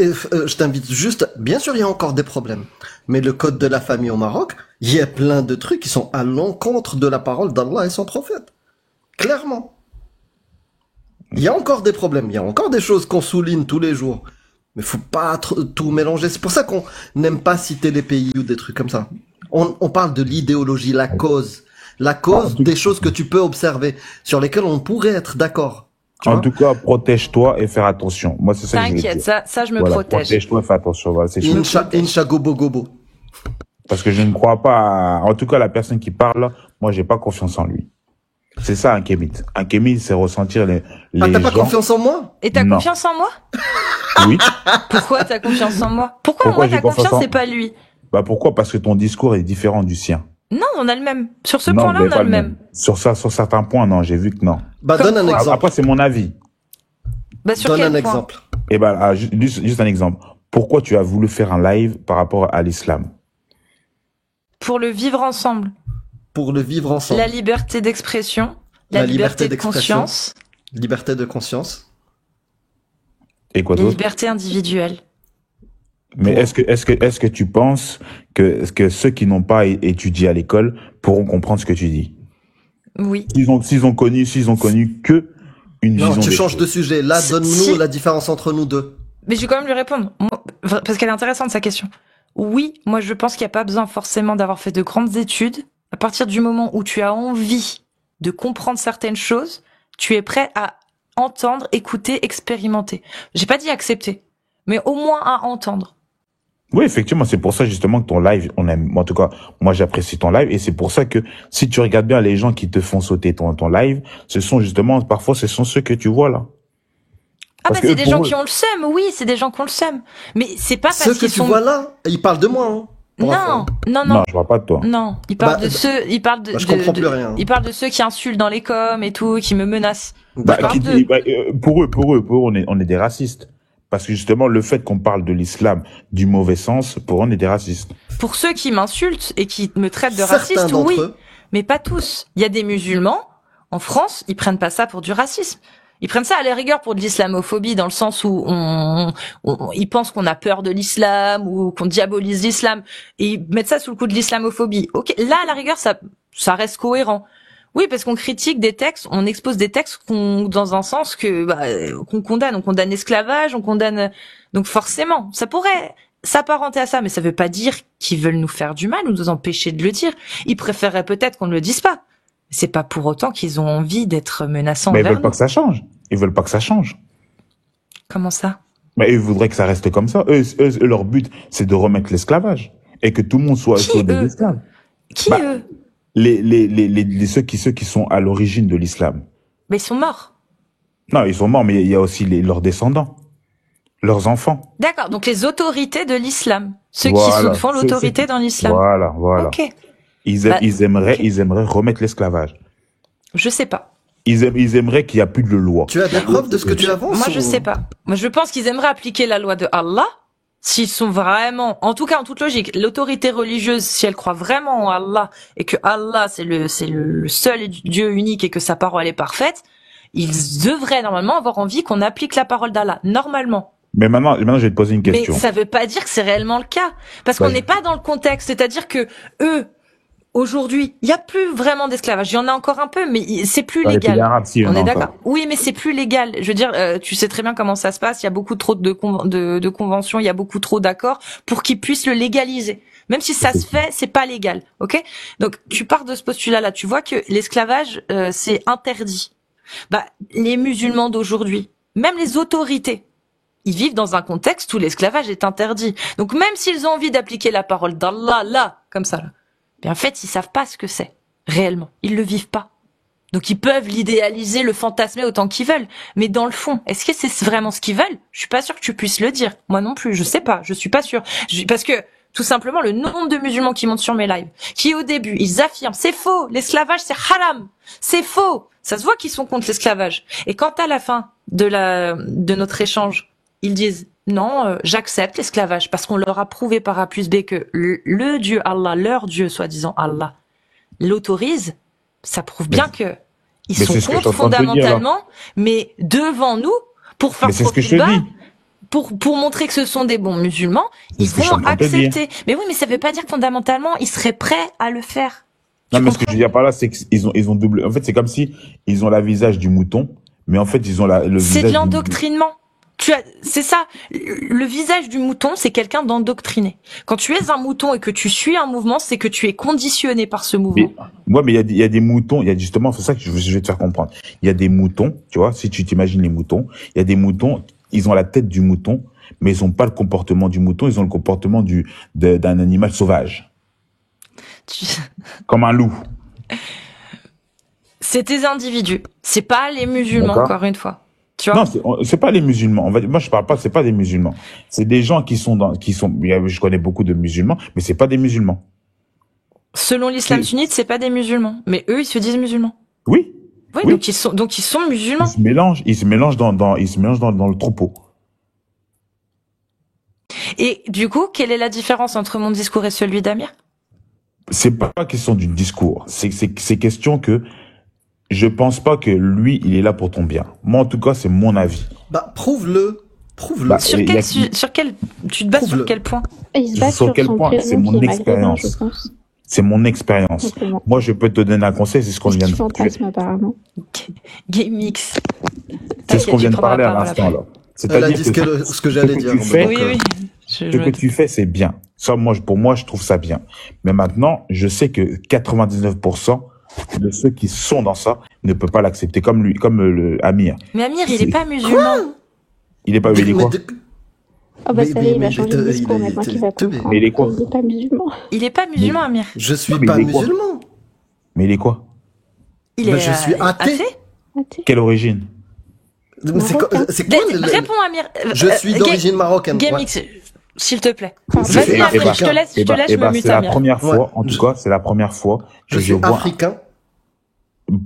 je t'invite juste, bien sûr, il y a encore des problèmes. Mais le code de la famille au Maroc, il y a plein de trucs qui sont à l'encontre de la parole d'Allah et son prophète. Clairement. Il y a encore des problèmes. Il y a encore des choses qu'on souligne tous les jours. Mais faut pas tout mélanger. C'est pour ça qu'on n'aime pas citer les pays ou des trucs comme ça. On parle de l'idéologie, la cause. La cause des choses que tu peux observer, sur lesquelles on pourrait être d'accord. Tu En vois. tout cas, protège-toi et faire attention. Moi, c'est ça que je veux T'inquiète, dire. ça je me Voilà, protège. protège-toi et fais attention. Voilà, c'est sûr. Incha gobo gobo. Parce que je ne crois pas en tout cas, la personne qui parle, moi, j'ai pas confiance en lui. C'est ça, un kémit. Un kémit, c'est ressentir les Ah, t'as pas gens. confiance en moi? Et t'as Non. confiance en moi? Oui. Pourquoi t'as confiance en moi? Pourquoi Pourquoi moi j'ai t'as confiance confiance en- et pas lui? Bah, pourquoi? Parce que ton discours est différent du sien. Non, on a le même. Sur ce Non, point-là, vous on avez a pas le même. Sur certains points, non, j'ai vu que non. Bah, Comme donne un quoi exemple. Après, c'est mon avis. Bah, sur Donne quel un point? exemple. Et ben, juste un exemple. Pourquoi tu as voulu faire un live par rapport à l'islam? Pour le vivre ensemble. Pour le vivre ensemble. La liberté d'expression, la liberté de d'expression, conscience, Liberté de conscience. Et quoi la d'autre? liberté individuelle. Mais est-ce que tu penses que ceux qui n'ont pas étudié à l'école pourront comprendre ce que tu dis? Oui. S'ils ont connu que une Non, vision tu des changes choses. de sujet. Là, donne-nous Si. la différence entre nous deux. Mais je vais quand même lui répondre. Moi, parce qu'elle est intéressante, sa question. Oui, moi je pense qu'il n'y a pas besoin forcément d'avoir fait de grandes études. À partir du moment où tu as envie de comprendre certaines choses, tu es prêt à entendre, écouter, expérimenter. J'ai pas dit accepter, mais au moins à entendre. Oui, effectivement, c'est pour ça justement que ton live, on aime, en tout cas, moi j'apprécie ton live et c'est pour ça que si tu regardes bien les gens qui te font sauter ton live, parfois ce sont ceux que tu vois là. Ah Parce bah c'est que des pour gens eux- qui ont le seum, oui, c'est des gens qui ont le seum. Mais c'est pas Ceux parce que qu'ils tu sont... vois là, ils parlent de moi. Hein. pour un Non, fond. non, Non, non. je vois pas de toi. Non, il parle Bah, de ceux, il parle je comprends plus rien. il parle de ceux qui insultent dans les coms et tout, qui me menacent. Bah, Je parle qui de- dit- bah, pour eux, on est des racistes. Parce que justement, le fait qu'on parle de l'islam du mauvais sens, pour eux, on est des racistes. Pour ceux qui m'insultent et qui me traitent de Certains raciste, d'entre oui, eux. mais pas tous. Il y a des musulmans en France, ils prennent pas ça pour du racisme. Ils prennent ça à la rigueur pour de l'islamophobie, dans le sens où ils pensent qu'on a peur de l'islam ou qu'on diabolise l'islam, et ils mettent ça sous le coup de l'islamophobie. Ok, là à la rigueur ça reste cohérent. Oui, parce qu'on critique des textes, on expose des textes dans un sens qu'on condamne. On condamne l'esclavage, on condamne. Donc forcément, ça pourrait s'apparenter à ça, mais ça veut pas dire qu'ils veulent nous faire du mal ou nous empêcher de le dire. Ils préféreraient peut-être qu'on ne le dise pas. C'est pas pour autant qu'ils ont envie d'être menaçants Mais ils envers veulent pas nous. que ça change. Ils veulent pas que ça change. Comment ça? Mais ils voudraient que ça reste comme ça. Eux, leur but, c'est de remettre l'esclavage. Et que tout le monde soit Qui, des eux esclaves. Qui Bah, eux? Ceux qui sont à l'origine de l'islam. Mais ils sont morts. Non, ils sont morts, mais il y a aussi leurs descendants. Leurs enfants. D'accord, donc les autorités de l'islam. Ceux Voilà. qui font l'autorité dans l'islam. Voilà. Ok, Ils aimeraient ok. remettre l'esclavage. Je sais pas. Ils aimeraient qu'il n'y a plus de loi. Tu as des preuves de ce que tu avances? Moi, je ou- sais pas. Moi, je pense qu'ils aimeraient appliquer la loi de Allah. S'ils sont vraiment, en tout cas, en toute logique, l'autorité religieuse, si elle croit vraiment en Allah et que Allah, c'est le seul Dieu unique et que sa parole est parfaite, ils devraient normalement avoir envie qu'on applique la parole d'Allah. Normalement. Mais maintenant, je vais te poser une question. Mais ça veut pas dire que c'est réellement le cas. Parce qu'on Vas-y. n'est pas dans le contexte. C'est-à-dire que eux, aujourd'hui, il y a plus vraiment d'esclavage. Il y en a encore un peu, mais c'est plus Dans les pays légal. arabes, si, il y en On a est encore. d'accord. Oui, mais c'est plus légal. Je veux dire, tu sais très bien comment ça se passe. Il y a beaucoup trop de conventions, il y a beaucoup trop d'accords pour qu'ils puissent le légaliser. Même si ça se fait, c'est pas légal. Ok? Donc, tu pars de ce postulat-là. Tu vois que l'esclavage, c'est interdit. Bah, les musulmans d'aujourd'hui, même les autorités, ils vivent dans un contexte où l'esclavage est interdit. Donc, même s'ils ont envie d'appliquer la parole d'Allah, là, comme ça, là, bien en fait, ils savent pas ce que c'est, réellement. Ils le vivent pas. Donc ils peuvent l'idéaliser, le fantasmer autant qu'ils veulent. Mais dans le fond, est-ce que c'est vraiment ce qu'ils veulent? Je suis pas sûre que tu puisses le dire. Moi non plus, je sais pas, je suis pas sûre. Parce que, tout simplement, le nombre de musulmans qui montent sur mes lives, qui au début, ils affirment, c'est faux, l'esclavage c'est haram, c'est faux. Ça se voit qu'ils sont contre l'esclavage. Et quand à la fin de notre échange, ils disent, non, j'accepte l'esclavage parce qu'on leur a prouvé par A plus B que le Dieu Allah, leur Dieu soi-disant Allah, l'autorise, ça prouve bien que ils Mais sont c'est ce que je suis contre en train de te dire, là. fondamentalement, mais devant nous, pour faire Mais c'est ce que je te profil bas, dis. pour montrer que ce sont des bons musulmans, C'est ils ce que je suis vont en train de te dire. accepter. Mais oui, mais ça veut pas dire que fondamentalement, ils seraient prêts à le faire. Non, Tu mais ce que je comprends? veux dire par là, c'est qu'ils ont double. En fait, c'est comme si ils ont la visage du mouton, mais en fait, ils ont le C'est visage de du- l'endoctrinement. C'est ça. Le visage du mouton, c'est quelqu'un d'endoctriné. Quand tu es un mouton et que tu suis un mouvement, c'est que tu es conditionné par ce mouvement. Mais il y a des moutons, il y a justement, c'est ça que je vais te faire comprendre. Il y a des moutons, tu vois, si tu t'imagines les moutons, il y a des moutons, ils ont la tête du mouton, mais ils ont pas le comportement du mouton, ils ont le comportement d'un animal sauvage, Tu- comme un loup. C'est des individus. C'est pas les musulmans, D'accord. encore une fois. Tu vois? Non, c'est pas les musulmans. Moi, je parle pas, c'est pas des musulmans. C'est des gens je connais beaucoup de musulmans, mais c'est pas des musulmans. Selon l'islam sunnite, c'est pas des musulmans. Mais eux, ils se disent musulmans. Oui. Oui, Oui. donc ils sont musulmans. Ils se mélangent dans le troupeau. Et du coup, quelle est la différence entre mon discours et celui d'Amir? C'est pas question du discours. C'est question que je pense pas que lui, il est là pour ton bien. Moi, en tout cas, c'est mon avis. Bah, prouve-le. Prouve-le. Bah, Sur il y a- quel, tu te bases Prouve-le. sur quel point? Et il se base Sur sur quel son point? prénom C'est mon qui est maghrébin, expérience. je pense. C'est mon expérience. Simplement. Moi, je peux te donner un conseil, c'est ce qu'on C'est vient ce de qu'il fantasme apparemment. GameX. C'est ce qu'on vient de Tu prendras parler la à parole l'instant, après. là. Elle a C'est-à-dire dit ce que j'allais dire. tu fais- donc, Oui, oui. ce que tu fais, c'est bien. Ça, pour moi, je trouve ça bien. Mais maintenant, je sais que 99% de ceux qui sont dans ça ne peuvent pas l'accepter, comme lui, comme le Amir. Mais Amir, il C'est- est pas musulman. Il est pas, il est quoi? Oh bah Mais- ça y est, il mais- va changer de mais- discours il est- maintenant qu'il va il est- comprendre. mais il est quoi? qu'il n'est pas musulman. Il est pas musulman, Amir. Je suis Mais pas il est quoi? musulman. Mais il est quoi? Il Mais est je suis athée. Athée. Quelle origine? C'est quoi Marocain. c'est quoi Réponds, Amir. Je suis d'origine marocaine. ouais. GameX. s'il te plaît. Pardon. Vas-y, C'est Amir, africain. je te laisse, je me mute, c'est la Amir. première fois, Ouais. en tout cas, c'est la première fois Je que suis je vois. africain.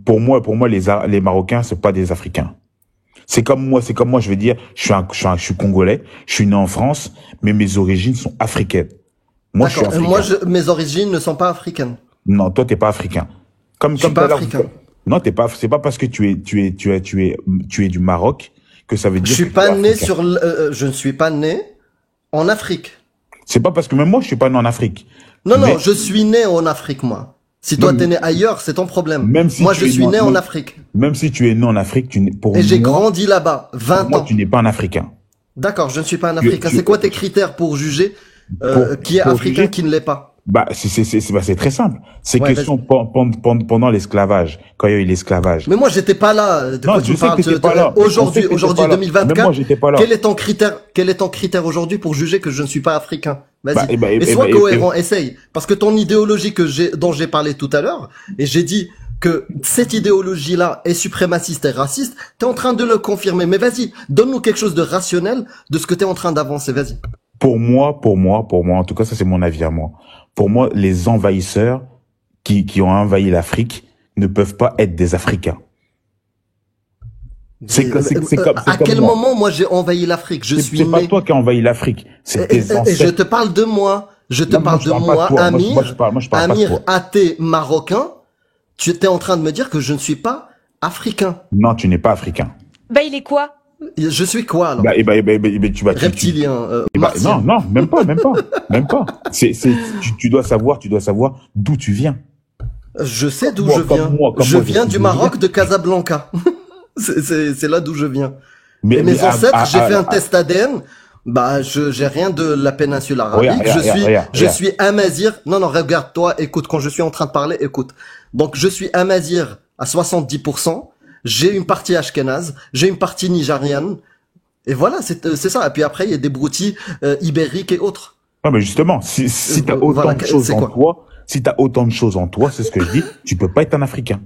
Pour moi, les Marocains, c'est pas des Africains. C'est comme moi, je veux dire, je suis congolais, je suis né en France, mais mes origines sont africaines. Moi, je suis D'accord. africain. Mes origines ne sont pas africaines. Non, toi, t'es pas africain. Je suis tout pas à l'heure, africain. Non, t'es pas, c'est pas parce que tu es du Maroc que ça veut dire Je suis que tu pas es né africain. sur, je ne suis pas né en Afrique. C'est pas parce que même moi, je suis pas né en Afrique. Non, Mais- non, je suis né en Afrique, moi. Si toi Même- t'es né ailleurs, c'est ton problème. Même si Moi, tu je es suis né même- en Afrique. Même si tu es né en Afrique, pour Et j'ai moi, grandi là-bas, pour 20 moi, ans. tu n'es pas un Africain. D'accord, je ne suis pas un Tu- Africain. tu- C'est quoi tes critères pour juger Pour- qui est pour africain, juger qui ne l'est pas? Bah, c'est très simple. C'est Ouais, question pendant l'esclavage, quand il y a eu l'esclavage. Mais moi, j'étais pas là. De quoi Non, tu je me sais que parles? t'étais pas là. On sait Aujourd'hui, que t'étais aujourd'hui, pas là. Même 2024. moi, j'étais pas là. Quel est ton critère aujourd'hui pour juger que je ne suis pas africain? Vas-y. Bah, Et sois cohérent, essaye. Parce que ton idéologie dont j'ai parlé tout à l'heure, et j'ai dit que cette idéologie-là est suprémaciste et raciste, t'es en train de le confirmer. Mais vas-y, donne-nous quelque chose de rationnel de ce que t'es en train d'avancer. Vas-y. Pour moi, en tout cas, ça c'est mon avis à moi. Pour moi, les envahisseurs qui ont envahi l'Afrique ne peuvent pas être des Africains. C'est comme À quel moi. moment, moi, j'ai envahi l'Afrique? Je suis C'est pas né. toi qui as envahi l'Afrique, c'est Et tes je ancêtres. te parle de moi. Je te Non, parle je de parle pas moi, toi. Amir. Moi, je parle pas de Amir, toi. athée marocain. Tu étais en train de me dire que je ne suis pas africain. Non, tu n'es pas africain. Bah, il est quoi? Je suis quoi, alors? Tu vas Reptilien, bah, martien. non, même pas. Tu dois savoir d'où tu viens. Je sais d'où Moi, je comme viens. moi, comme Je moi, viens je du suis Maroc, de Casablanca. C'est là d'où je viens. Mais Et mes ancêtres, j'ai fait un test. test ADN. Bah, j'ai rien de la péninsule arabique. Regarde, Je suis amazir. Non, non, regarde-toi, écoute, quand je suis en train de parler, écoute. Donc, je suis amazir à 70%. J'ai une partie ashkénaze. J'ai une partie nigériane. Et voilà, c'est ça. Et puis après, il y a des broutilles ibériques et autres. Non, mais justement, si t'as autant Voilà, de choses c'est en quoi toi, c'est ce que je dis, tu peux pas être un Africain.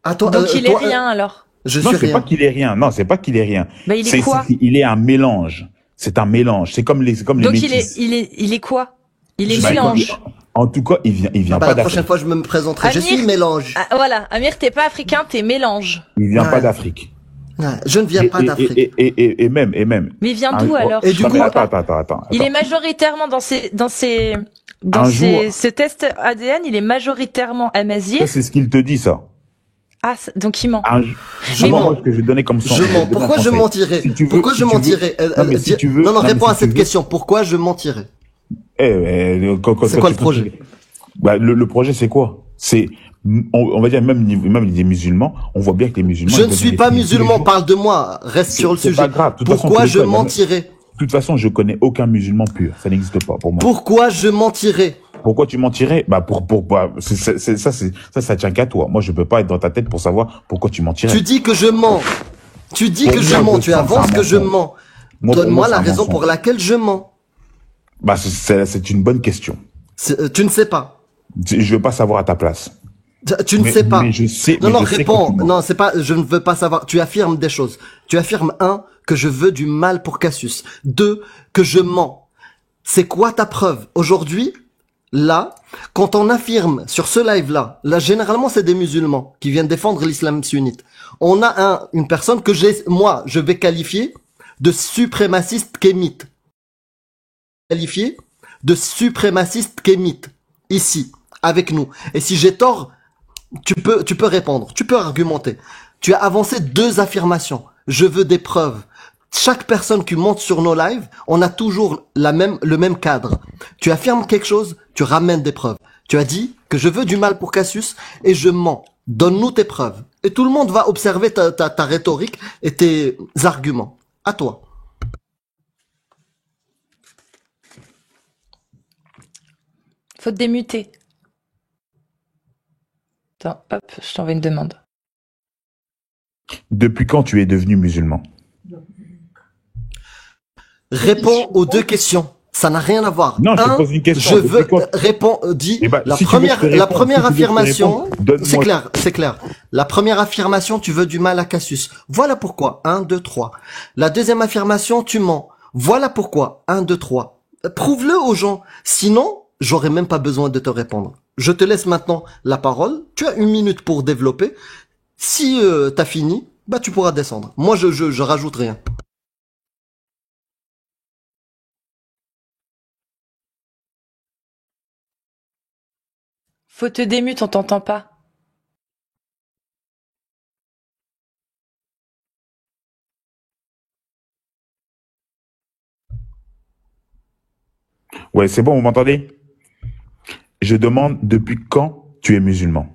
Ah, toi, Donc, il est toi, rien, alors. Je Non, suis c'est rien. pas qu'il est rien. Non, c'est pas qu'il est rien. Bah, il est quoi? Il est un mélange. C'est un mélange. C'est comme les Donc, métis. il est quoi? Il est Bah, mélange. En tout cas, il vient Bah, pas la prochaine d'Afrique. fois, je me présenterai. Je Amir. suis mélange. Ah, voilà. Amir, t'es pas africain, t'es mélange. Il vient Ouais. pas d'Afrique. Ah, je ne viens pas d'Afrique. Et même. Mais il vient Un d'où, jour- alors? Et Je du coup- comprends pas. Attends. Il est majoritairement ce test ADN, il est majoritairement amazigh. Ça, c'est ce qu'il te dit, ça. Ah, donc il ment. Je Mais mens. Moi, ce que je vais donner comme son. Je vais mens. donner Pourquoi un je conseil. mentirais? Si tu veux- Pourquoi si je tu veux- mentirais? Non, mais si tu veux. Non, mais réponds si à tu cette veux- question. Pourquoi je mentirais? C'est quoi le projet? Bah, le projet, c'est quoi? C'est, on va dire, même les musulmans, on voit bien que les musulmans. Je ils ne donnent suis des pas films tous les musulman. jours. Parle de moi. Reste sur le C'est sujet. pas grave. De toute façon, Pourquoi tous les je cas, il y a même- mentirais? De toute façon, je connais aucun musulman pur. Ça n'existe pas pour moi. Pourquoi je mentirais? Pourquoi tu mentirais? Bah, ça tient qu'à toi. Moi, je peux pas être dans ta tête pour savoir pourquoi tu mentirais. Tu dis que je mens. Tu dis Pour que je moi, mens. je Tu sens que avances c'est un que je mensonge. mens. Moi, pour Donne-moi moi, la c'est un raison pour mensonge. laquelle je mens. Bah, c'est une bonne question. Tu ne sais pas. Je veux pas savoir à ta place. Tu ne Mais- sais pas. mais je sais- Non, mais non, je sais que réponds. tu mens. Non, c'est pas, je ne veux pas savoir. Tu affirmes des choses. Tu affirmes, que je veux du mal pour Cassius. 2, que je mens. C'est quoi ta preuve? Aujourd'hui, là, quand on affirme sur ce live-là, là, généralement, c'est des musulmans qui viennent défendre l'islam sunnite. On a une personne que je vais qualifier de suprémaciste kémite. Qualifié de suprémaciste kémite. Ici, avec nous. Et si j'ai tort, tu peux répondre, tu peux argumenter. Tu as avancé 2 affirmations. Je veux des preuves. Chaque personne qui monte sur nos lives, on a toujours le même cadre. Tu affirmes quelque chose, tu ramènes des preuves. Tu as dit que je veux du mal pour Cassius et je mens. Donne-nous tes preuves. Et tout le monde va observer ta rhétorique et tes arguments. À toi. Faut te démuter. Attends, hop, je t'envoie une demande. Depuis quand tu es devenu musulman? Réponds aux 2 questions. Ça n'a rien à voir. Non, je te 1, pose une question. je Depuis veux quand- dis Eh ben, la si tu veux que je te la réponde, première si tu veux que je te affirmation. réponde, donne-moi- C'est clair. La première affirmation, tu veux du mal à Cassius. Voilà pourquoi. 1, 2, 3. La deuxième affirmation, tu mens. Voilà pourquoi. 1, 2, 3. Prouve-le aux gens. Sinon, j'aurais même pas besoin de te répondre. Je te laisse maintenant la parole. Tu as 1 minute pour développer. Si t'as fini, bah tu pourras descendre. Moi, je rajoute rien. Faut te démute, on t'entend pas. Ouais, c'est bon, vous m'entendez? Je demande depuis quand tu es musulman?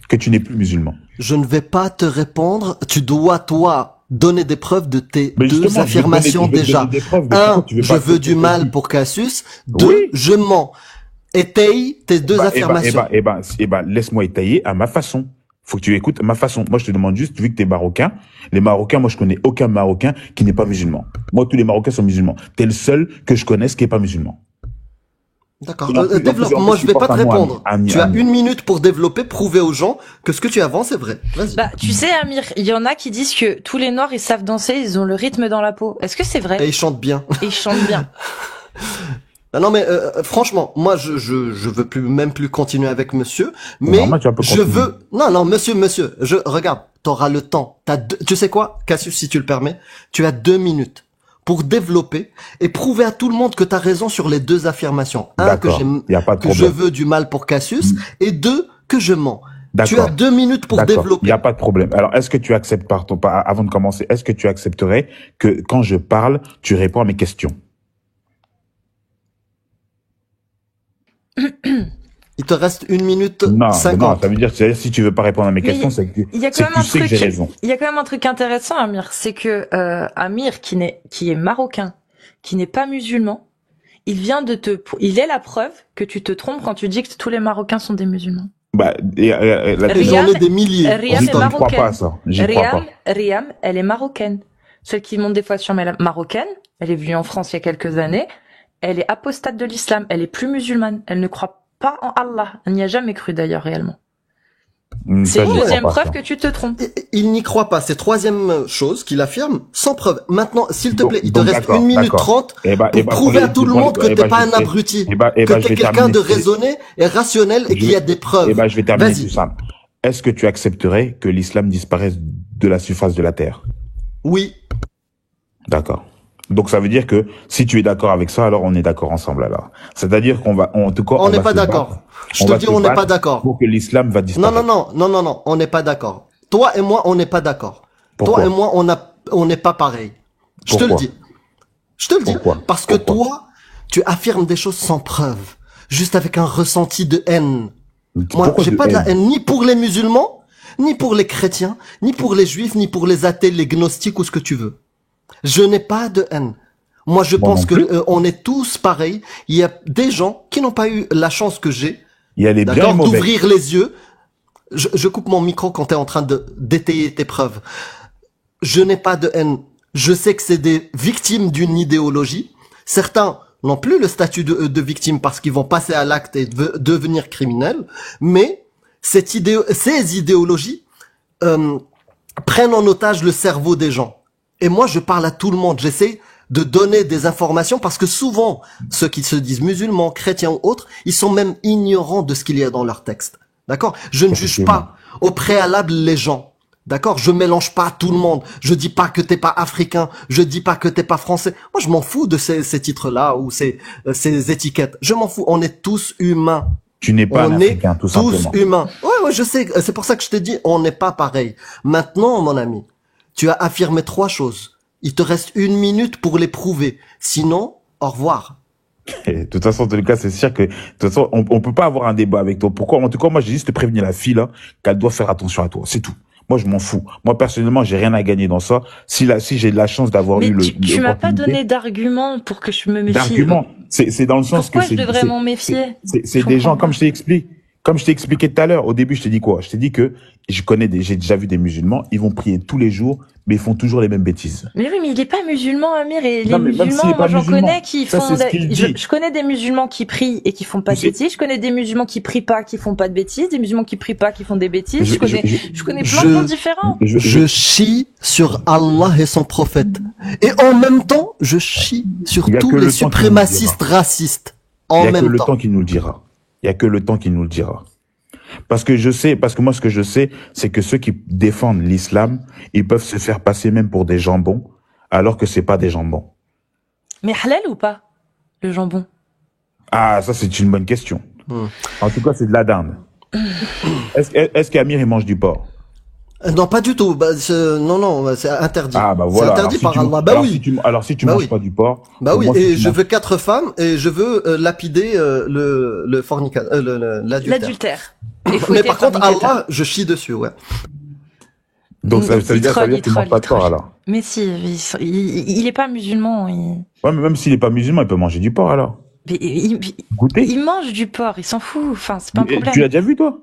Que tu n'es plus musulman? Je ne vais pas te répondre. Tu dois, toi, donner des preuves de tes Mais deux justement, affirmations je vais te déjà. donner des preuves de pourquoi 1, tu veux je pas veux du accepter mal celle-ci. pour Cassius. 2, Oui. je mens. Étaye tes deux affirmations. Laisse-moi étayer à ma façon. Faut que tu écoutes ma façon. Moi, je te demande juste, vu que t'es marocain, les Marocains, moi, je connais aucun Marocain qui n'est pas musulman. Moi, tous les Marocains sont musulmans. T'es le seul que je connaisse qui est pas musulman. D'accord. En plus, Développe. en plus, Moi, je tu vais pas portes te un nom, répondre. ami, Tu as ami. 1 minute pour développer, prouver aux gens que ce que tu avances est vrai. Vas-y. Bah, tu sais, Amir, il y en a qui disent que tous les Noirs, ils savent danser, ils ont le rythme dans la peau. Est-ce que c'est Et vrai? ils chantent bien. Et ils chantent bien. Ah non mais franchement, moi je veux même plus continuer avec monsieur, mais normal, tu vas pas je continuer. veux non monsieur, je regarde, t'auras le temps. Tu sais quoi, Cassius, si tu le permets, tu as 2 minutes pour développer et prouver à tout le monde que t'as raison sur les deux affirmations. Un, que D'accord. Y a pas de que je problème. veux du mal pour Cassius, et 2, que je mens. Tu D'accord. as 2 minutes pour D'accord. développer. Il n'y a pas de problème. Alors, est-ce que tu acceptes, avant de commencer, est-ce que tu accepterais que quand je parle, tu réponds à mes questions? Il te reste 1 minute Non, 50. ça veut dire que si tu veux pas répondre à mes Mais questions, c'est que Il y a c'est quand que même tu sais que j'ai raison. il y a quand même un truc intéressant, Amir, c'est que Amir, qui est marocain, qui n'est pas musulman, il est la preuve que tu te trompes quand tu dis que tous les Marocains sont des musulmans. Bah, Et Riyam- j'en ai des milliers. Riyam en est stock. j'y crois marocaine. pas à ça. J'y crois pas. Riyam, elle est marocaine. Celle qui monte des fois sur marocaine, elle est venue en France il y a quelques années, elle est apostate de l'islam, elle est plus musulmane, elle ne croit pas en Allah. Elle n'y a jamais cru d'ailleurs réellement. C'est Ça, une j'y crois deuxième pas, preuve ça. que tu te trompes. Il n'y croit pas. C'est troisième chose qu'il affirme, sans preuve. Maintenant, s'il te Donc- plaît, il te donc reste d'accord, 1 minute d'accord. 30 Eh ben, pour prouver à tout le monde que t'es pas un abruti, que je t'es vais quelqu'un terminer. de raisonné et rationnel et qu'il y a des preuves. Eh ben, je vais terminer Vas-y. tout ça. Est-ce que tu accepterais que l'islam disparaisse de la surface de la terre? Oui. D'accord. Donc ça veut dire que si tu es d'accord avec ça, alors on est d'accord ensemble alors. C'est-à-dire en tout cas, On n'est va pas se d'accord. battre. Je On te va dis, se on n'est battre pas d'accord. pour que l'islam va Non, disparaître. non, on n'est pas d'accord. Toi et moi, on n'est pas d'accord. Pourquoi? Toi et moi, on n'est pas pareil. Je te le Pourquoi? dis. Je te le dis. Pourquoi? Parce que Pourquoi? toi, tu affirmes des choses sans preuve. Juste avec un ressenti de haine. Moi, Pourquoi j'ai de pas de la haine? haine ni pour les musulmans, ni pour les chrétiens, ni pour les juifs, ni pour les athées, les gnostiques ou ce que tu veux. Je n'ai pas de haine. Moi, je Moi pense non que plus. on est tous pareils. Il y a des gens qui n'ont pas eu la chance que j'ai, Il y a les biens et d'accord, les mauvais. d'ouvrir les yeux. Je coupe mon micro quand t'es en train d'étayer tes preuves. Je n'ai pas de haine. Je sais que c'est des victimes d'une idéologie. Certains n'ont plus le statut de victime parce qu'ils vont passer à l'acte et devenir criminels. Mais ces idéologies prennent en otage le cerveau des gens. Et moi, je parle à tout le monde. J'essaie de donner des informations parce que souvent, ceux qui se disent musulmans, chrétiens ou autres, ils sont même ignorants de ce qu'il y a dans leur texte. D'accord? Je ne juge pas au préalable les gens. D'accord? Je mélange pas tout le monde. Je dis pas que t'es pas africain. Je dis pas que t'es pas français. Moi, je m'en fous de ces titres-là ou ces étiquettes. Je m'en fous. On est tous humains. Tu n'es pas On un est Africain, tout tous simplement. humains. Ouais, je sais. C'est pour ça que je te dis, on n'est pas pareil. Maintenant, mon ami, tu as affirmé 3 choses. Il te reste 1 minute pour les prouver. Sinon, au revoir. Et de toute façon, en tout cas, c'est sûr que, de toute façon, on peut pas avoir un débat avec toi. Pourquoi? En tout cas, moi, j'ai juste prévenir la fille, là, qu'elle doit faire attention à toi. C'est tout. Moi, je m'en fous. Moi, personnellement, j'ai rien à gagner dans ça. Si j'ai de la chance d'avoir Mais eu tu m'as pas l'opportunité donné d'arguments pour que je me méfie. d'arguments, c'est dans le sens Pourquoi que je devrais m'en méfier? c'est Je des gens, comprends comme pas. je t'ai expliqué, Comme je t'ai expliqué tout à l'heure, au début, je t'ai dit quoi? Je t'ai dit que j'ai déjà vu des musulmans, ils vont prier tous les jours, mais ils font toujours les mêmes bêtises. Mais oui, mais il est pas musulman, Amir, et les Non, mais même s'il musulmans, est pas moi j'en musulman, connais qui ça, font, c'est ce qu'il dit. je connais des musulmans qui prient et qui font pas de Tu sais- bêtises, je connais des musulmans qui prient pas, qui font pas de bêtises, des musulmans qui prient pas, qui font des bêtises, Je- je connais plein de je- gens différents. Je chie sur Allah et son prophète. Et en même temps, je chie sur Il y a tous que les le temps qui nous le suprémacistes racistes. Il En y a que même le temps. temps qui nous le dira. Il y a que le temps qui nous le dira. Parce que moi, ce que je sais, c'est que ceux qui défendent l'islam, ils peuvent se faire passer même pour des jambons, alors que c'est pas des jambons. Mais halal ou pas, le jambon? Ah, ça, c'est une bonne question. En tout cas, c'est de la dinde. Est-ce qu'Amir, il mange du porc? Non, pas du tout. Non, c'est interdit. Ah, bah C'est voilà. interdit par Allah. Bah alors, oui. si tu Bah manges oui. pas du porc. Bah pour oui. moi, si Et tu je manges- veux 4 femmes et je veux lapider le fornicateur, l'adultère. L'adultère. Et Mais fouetter par le contre, fornicateur. Allah, je chie dessus, ouais. Donc, ça veut Il dire troll, que tu manges pas de porc, alors. Mais si, il est pas musulman, Ouais, mais même s'il est pas musulman, il peut manger du porc, alors. mais Goûter. il mange du porc, il s'en fout, enfin, c'est pas un problème. Tu l'as déjà vu, toi?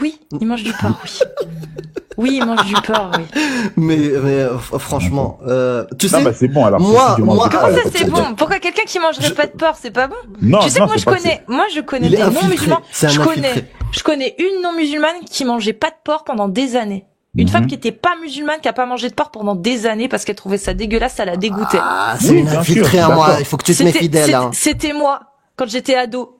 Oui, il mange du porc, oui. Oui, il mange du porc, oui. Mais franchement, tu Non, sais, bah, c'est bon, alors. moi- si tu manges moi- du porc, Comment il y a ça pas de c'est problème. bon? Pourquoi quelqu'un qui mangerait pas de porc, c'est pas bon? Non, Tu sais non, que c'est pas que c'est- moi je connais il est des infiltré. non-musulmans. C'est un infiltré. Je connais une non-musulmane qui mangeait pas de porc pendant des années. Une Mhm. femme qui était pas musulmane, qui a pas mangé de porc pendant des années parce qu'elle trouvait ça dégueulasse, ça la dégoûtait. Ah, c'est Oui, une bien infiltrée sûr, à moi. d'accord. Il faut que tu te méfies d'elle, hein. C'était moi, quand j'étais ado.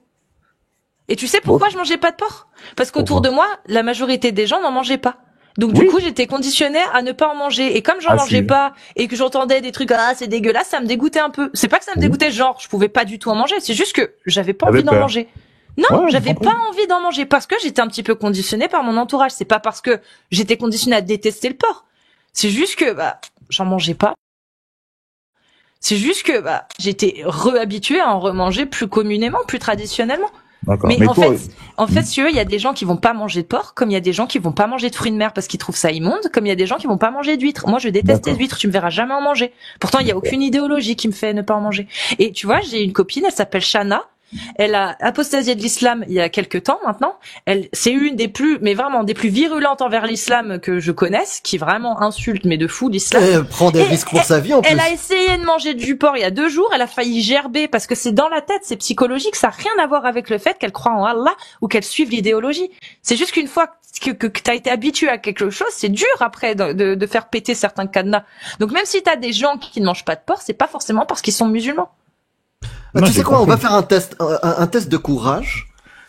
Et tu sais pourquoi je mangeais pas de porc? Parce qu'autour Pourquoi de moi, la majorité des gens n'en mangeaient pas. Donc Oui. du coup, j'étais conditionnée à ne pas en manger. Et comme j'en Ah, mangeais si. pas et que j'entendais des trucs, ah, c'est dégueulasse, ça me dégoûtait un peu. C'est pas que ça me Oui. dégoûtait, genre, je pouvais pas du tout en manger. C'est juste que j'avais pas T'avais envie d'en peur. manger. Non, Ouais, j'avais je comprends. pas envie d'en manger parce que j'étais un petit peu conditionnée par mon entourage. C'est pas parce que j'étais conditionnée à détester le porc. C'est juste que, j'en mangeais pas. C'est juste que, j'étais réhabituée à en remanger plus communément, plus traditionnellement. D'accord. Mais, Mais en toi, fait, si tu veux, il y a des gens qui vont pas manger de porc, comme il y a des gens qui vont pas manger de fruits de mer parce qu'ils trouvent ça immonde, comme il y a des gens qui vont pas manger d'huîtres. Moi, je déteste D'accord. les huîtres, tu me verras jamais en manger. Pourtant, il y a aucune idéologie qui me fait ne pas en manger. Et tu vois, j'ai une copine, elle s'appelle Shana. Elle a apostasié de l'islam il y a quelques temps maintenant. C'est une des plus, mais vraiment des plus virulentes envers l'islam que je connaisse, qui vraiment insulte, mais de fou l'islam. Elle prend des Et risques pour sa vie en plus. Elle a essayé de manger du porc il y a 2 jours, elle a failli gerber parce que c'est dans la tête, c'est psychologique, ça n'a rien à voir avec le fait qu'elle croit en Allah ou qu'elle suive l'idéologie. C'est juste qu'une fois que tu as été habitué à quelque chose, c'est dur après de faire péter certains cadenas. Donc même si tu as des gens qui ne mangent pas de porc, c'est pas forcément parce qu'ils sont musulmans. Tu Non, sais j'ai quoi, on compris. va faire un test de courage.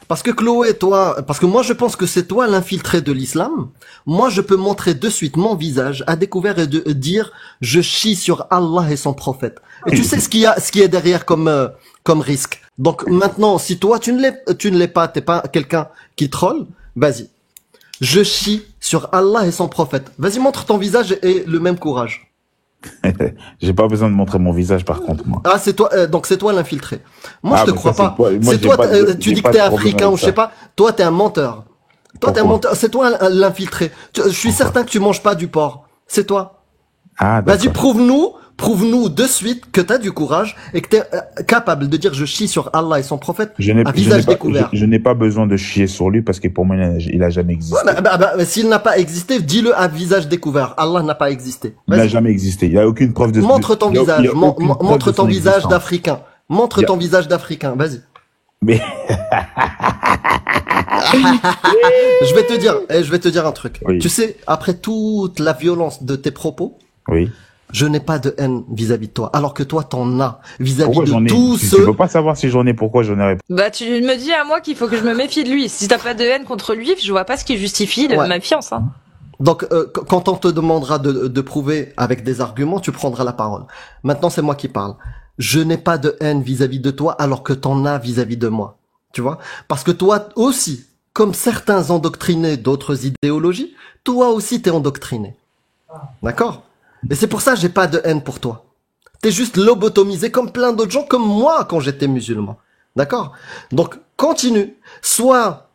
Parce que Chloé, toi, parce que moi je pense que c'est toi l'infiltré de l'islam. Moi je peux montrer de suite mon visage à découvert et dire je chie sur Allah et son prophète. Et tu sais ce qui est derrière comme risque. Donc maintenant, si toi tu ne l'es pas, t'es pas quelqu'un qui troll, vas-y. Je chie sur Allah et son prophète. Vas-y, montre ton visage et le même courage. j'ai pas besoin de montrer mon visage, par contre, moi. Ah, c'est toi, donc c'est toi l'infiltré. Moi, Ah, je te mais crois ça, c'est pas. toi. Moi, C'est j'ai toi, pas de- tu j'ai dis pas que t'es de problème africain avec ou je ça. sais pas. Toi, t'es un menteur. Toi, t'es un Pourquoi menteur. C'est toi l'infiltré. Je suis certain que tu manges pas du porc. C'est toi. Ah, Vas-y, d'accord. prouve-nous de suite que t'as du courage et que t'es capable de dire je chie sur Allah et son prophète Je n'ai à visage découvert. je n'ai pas besoin de chier sur lui parce que pour moi, il a jamais existé. Ouais, s'il n'a pas existé, dis-le à visage découvert. Allah n'a pas existé. Il n'a Vas-y. jamais existé. Il n'y a aucune preuve de Montre ton il y a- visage. il y a aucune preuve Montre de ton son visage existence. d'Africain. Montre Il y a- ton visage d'Africain. Vas-y. Mais Je vais te dire un truc. Oui. Tu sais, après toute la violence de tes propos, oui. je n'ai pas de haine vis-à-vis de toi, alors que toi t'en as vis-à-vis Pourquoi j'en de ai tous Tu ceux. veux pas savoir si j'en ai, pourquoi j'en ai Tu me dis à moi qu'il faut que je me méfie de lui. Si t'as pas de haine contre lui, je vois pas ce qui justifie Ouais. ma fiance. Hein. Donc, quand on te demandera de prouver avec des arguments, tu prendras la parole. Maintenant, c'est moi qui parle. Je n'ai pas de haine vis-à-vis de toi, alors que t'en as vis-à-vis de moi. Tu vois? Parce que toi aussi, comme certains endoctrinés d'autres idéologies, toi aussi t'es endoctriné. D'accord? Et c'est pour ça que j'ai pas de haine pour toi. T'es juste lobotomisé comme plein d'autres gens, comme moi quand j'étais musulman. D'accord? Donc, continue. Soit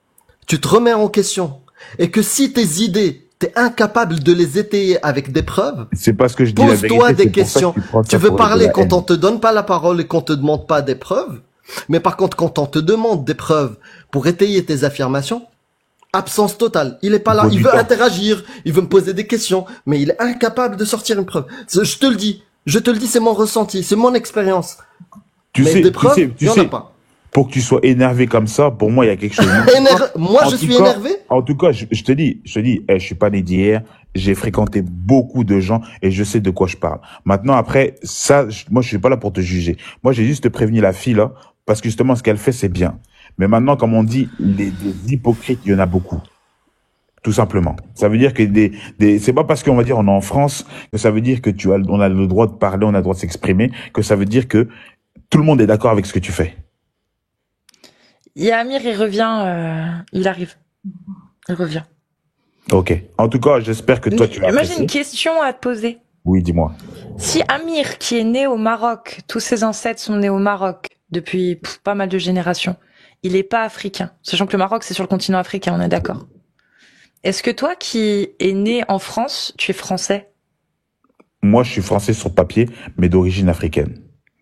tu te remets en question et que si tes idées, t'es incapable de les étayer avec des preuves, C'est pas ce que je dis la vérité. pose-toi des c'est pour ça que questions. prends Tu ça veux pour parler de la quand haine. on te donne pas la parole et qu'on te demande pas des preuves. Mais par contre, quand on te demande des preuves pour étayer tes affirmations, absence totale. Il est pas là. Faut Il du veut temps. interagir. Il veut me poser des questions. Mais il est incapable de sortir une preuve. Je te le dis. Je te le dis, c'est mon ressenti. C'est mon expérience. Tu Mais sais, des preuves, il tu y en a sais, pas. pour que tu sois énervé comme ça, pour moi, il y a quelque chose. Moi, En je tout suis cas- énervé. En tout cas, je te dis, je suis pas né d'hier. J'ai fréquenté beaucoup de gens et je sais de quoi je parle. Maintenant, après, ça, moi, je suis pas là pour te juger. Moi, j'ai juste prévenu la fille, là, parce que justement, ce qu'elle fait, c'est bien. Mais maintenant, comme on dit, des hypocrites, il y en a beaucoup. Tout simplement. Ça veut dire que c'est pas parce qu'on va dire on est en France que ça veut dire que on a le droit de parler, on a le droit de s'exprimer, que ça veut dire que tout le monde est d'accord avec ce que tu fais. Il y a Amir, il revient, il arrive. Il revient. Ok. En tout cas, j'espère que toi, tu vas Moi, j'ai apprécier. une question à te poser. Oui, dis-moi. Si Amir, qui est né au Maroc, tous ses ancêtres sont nés au Maroc depuis pas mal de générations, il est pas africain. Sachant que le Maroc, c'est sur le continent africain, on est d'accord. Est-ce que toi, qui es né en France, tu es français? Moi, je suis français sur papier, mais d'origine africaine.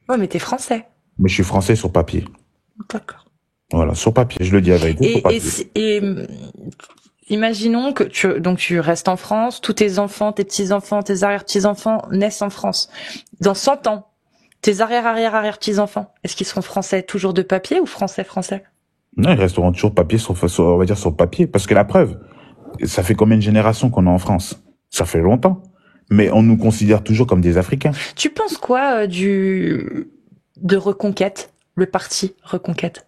Ouais, mais t'es français. Mais je suis français sur papier. D'accord. Voilà, sur papier. Je le dis avec vous, sur papier. Imaginons que tu restes en France, tous tes enfants, tes petits-enfants, tes arrière-petits-enfants naissent en France. Dans 100 ans, tes arrière-arrière-arrière-petits-enfants, est-ce qu'ils seront français toujours de papier ou français? Non, ils resteront toujours papier on va dire sur papier. Parce que la preuve, ça fait combien de générations qu'on est en France? Ça fait longtemps. Mais on nous considère toujours comme des Africains. Tu penses quoi de Reconquête, le parti Reconquête?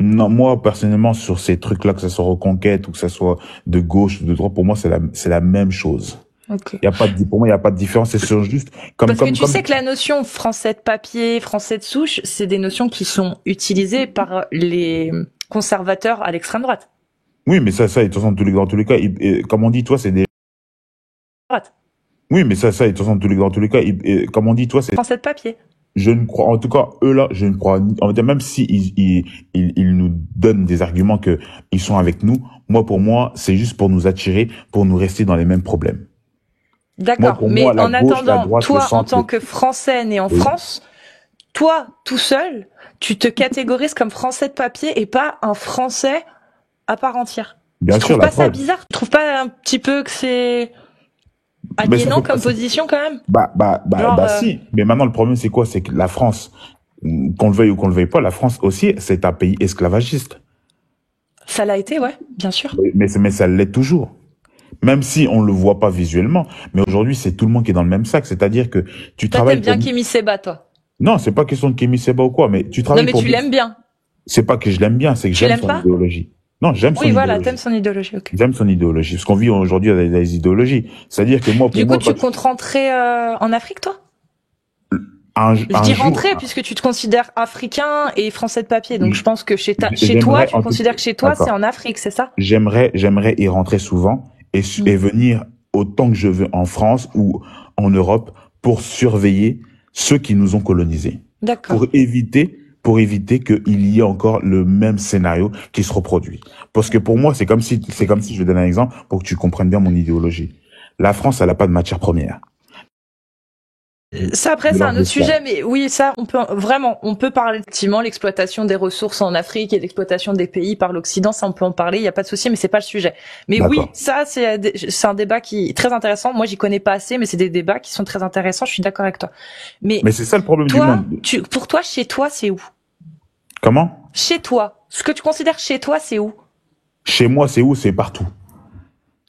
Non, moi, personnellement, sur ces trucs-là, que ça soit Reconquête ou que ça soit de gauche ou de droite, pour moi, c'est la même chose. Ok. Pour moi, il n'y a pas de différence. C'est juste Parce que tu sais que la notion français de papier, français de souche, c'est des notions qui sont utilisées par les conservateurs à l'extrême droite. Oui, mais ça, de toute façon, dans tous les cas, comme on dit, toi, c'est des... Droite. Oui, mais ça, de toute façon, dans tous les cas, comme on dit, toi, c'est... Français de papier. Je ne crois, en tout cas, eux là, je ne crois, en fait, même si ils nous donnent des arguments que ils sont avec nous, pour moi, c'est juste pour nous attirer, pour nous rester dans les mêmes problèmes. D'accord, pour mais moi, la en gauche, la attendant, droite, le toi, en centre, tant que Français né en Oui. France, toi, tout seul, tu te catégorises comme Français de papier et pas un Français à part entière. Bien Tu sûr, trouves la pas ça preuve. bizarre? Tu trouves pas un petit peu que c'est Mais ça aliénant fait pas comme ça. position quand même? Genre, si. Mais maintenant, le problème, c'est quoi? C'est que la France, qu'on le veuille ou qu'on le veuille pas, la France aussi, c'est un pays esclavagiste. Ça l'a été, ouais, bien sûr. Mais ça l'est toujours. Même si on le voit pas visuellement. Mais aujourd'hui, c'est tout le monde qui est dans le même sac. C'est-à-dire que tu Toi, travailles t'aimes bien pour... Kémy Séba, toi. Non, c'est pas question de Kémy Séba ou quoi, mais tu Non, travailles mais pour... tu l'aimes bien. C'est pas que je l'aime bien, c'est que Tu j'aime l'aimes son pas idéologie. Non, j'aime son Oui, voilà, idéologie. t'aimes son idéologie, ok. J'aime son idéologie. Parce qu'on vit aujourd'hui avec des idéologies. C'est-à-dire que moi, pour Du coup, moi, tu comptes rentrer en Afrique, toi? Je dis jour, rentrer puisque tu te considères africain et français de papier. Donc je pense que chez toi, J'aimerais, tu considères que chez toi, c'est en Afrique, c'est ça? j'aimerais y rentrer souvent et venir autant que je veux en France ou en Europe pour surveiller ceux qui nous ont colonisés. D'accord. Pour éviter qu'il y ait encore le même scénario qui se reproduit. Parce que pour moi, c'est comme si, je vais donner un exemple pour que tu comprennes bien mon idéologie. La France, elle n'a pas de matière première. Ça, après, c'est un autre sujet, mais oui, ça, on peut parler effectivement l'exploitation des ressources en Afrique et l'exploitation des pays par l'Occident, ça, on peut en parler, il n'y a pas de souci, mais c'est pas le sujet. Mais D'accord. oui, ça, c'est un débat qui est très intéressant. Moi, j'y connais pas assez, mais c'est des débats qui sont très intéressants, je suis d'accord avec toi. Mais c'est ça le problème du toi, monde. pour toi, chez toi, c'est où? Comment? Chez toi. Ce que tu considères chez toi, c'est où? Chez moi, c'est où? C'est partout.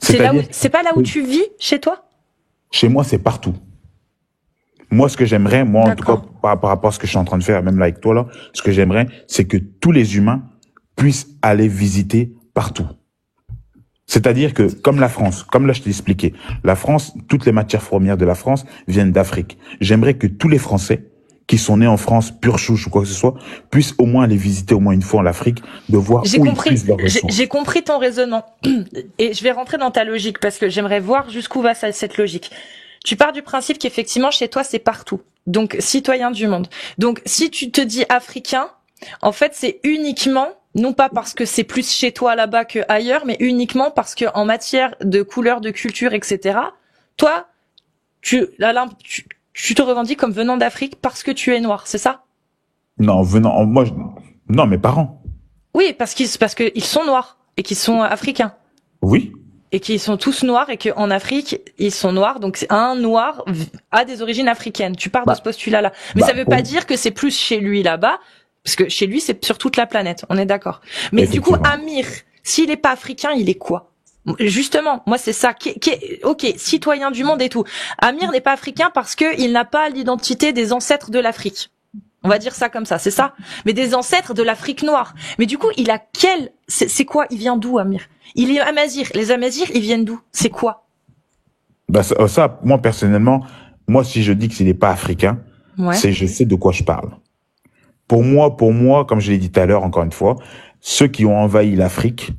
C'est pas là où tu vis, chez toi? Chez moi, c'est partout. Moi, ce que j'aimerais, en tout cas, par rapport à ce que je suis en train de faire, même là avec toi, là, ce que j'aimerais, c'est que tous les humains puissent aller visiter partout. C'est-à-dire que, comme la France, comme là je t'ai expliqué, la France, toutes les matières premières de la France viennent d'Afrique. J'aimerais que tous les Français qui sont nés en France, pure chouche ou quoi que ce soit, puissent au moins aller visiter au moins une fois en l'Afrique, de voir où ils puissent leurs ressources. J'ai compris ton raisonnement. Et je vais rentrer dans ta logique parce que j'aimerais voir jusqu'où va cette logique. Tu pars du principe qu'effectivement, chez toi, c'est partout. Donc, citoyen du monde. Donc, si tu te dis africain, en fait, c'est uniquement, non pas parce que c'est plus chez toi là-bas que ailleurs, mais uniquement parce que en matière de couleur, de culture, etc., toi, tu te revendiques comme venant d'Afrique parce que tu es noir, c'est ça? Non, non, mes parents. Oui, parce qu'ils sont noirs et qu'ils sont africains. Oui. Et qu'ils sont tous noirs et qu'en Afrique, ils sont noirs. Donc, un noir a des origines africaines. Tu pars de ce postulat-là. Mais ça veut pas dire que c'est plus chez lui là-bas, parce que chez lui, c'est sur toute la planète. On est d'accord. Mais du coup, Amir, s'il est pas africain, il est quoi? Justement, moi, c'est ça. Ok, citoyen du monde et tout. Amir n'est pas africain parce que il n'a pas l'identité des ancêtres de l'Afrique. On va dire ça comme ça, c'est ça. Mais des ancêtres de l'Afrique noire. Mais du coup, il a c'est quoi? Il vient d'où, Amir? Il est Amazigh. Les Amazirs, ils viennent d'où? C'est quoi? Ça, moi, personnellement, si je dis que s'il n'est pas africain, je sais de quoi je parle. Pour moi, comme je l'ai dit tout à l'heure, encore une fois, ceux qui ont envahi l'Afrique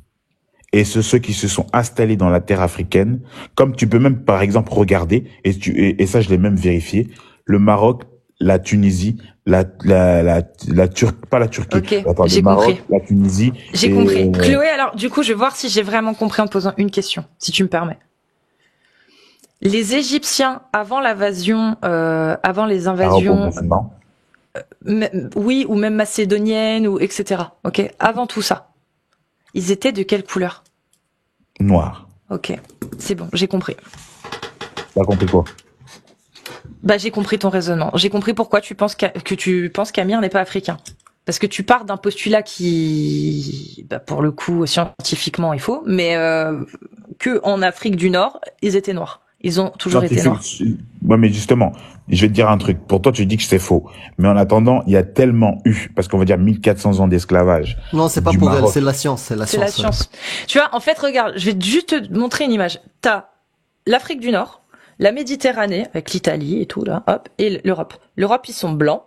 et ceux qui se sont installés dans la terre africaine, comme tu peux même, par exemple, regarder, et ça, je l'ai même vérifié, le Maroc, la Tunisie, pas la Turquie, okay, le Maroc, la Tunisie. J'ai compris. Chloé, alors, du coup, je vais voir si j'ai vraiment compris en te posant une question, si tu me permets. Les Égyptiens, avant l'invasion, avant les invasions, oui, ou même macédoniennes, ou etc. Ok, avant tout ça, ils étaient de quelle couleur? Noir. Ok, c'est bon, j'ai compris. T'as compris quoi? Bah, j'ai compris ton raisonnement. J'ai compris pourquoi tu penses qu'Amir n'est pas africain. Parce que tu pars d'un postulat qui, pour le coup, scientifiquement est faux, mais que en Afrique du Nord, ils étaient noirs. Ils ont toujours été noirs. Ouais, mais justement, je vais te dire un truc. Pour toi, tu dis que c'est faux. Mais en attendant, il y a tellement parce qu'on va dire 1400 ans d'esclavage. Non, c'est pas pour elle, c'est la science, c'est la science. Tu vois, en fait, regarde, je vais juste te montrer une image. T'as l'Afrique du Nord, la Méditerranée, avec l'Italie et tout, là, hop, et l'Europe. L'Europe, ils sont blancs.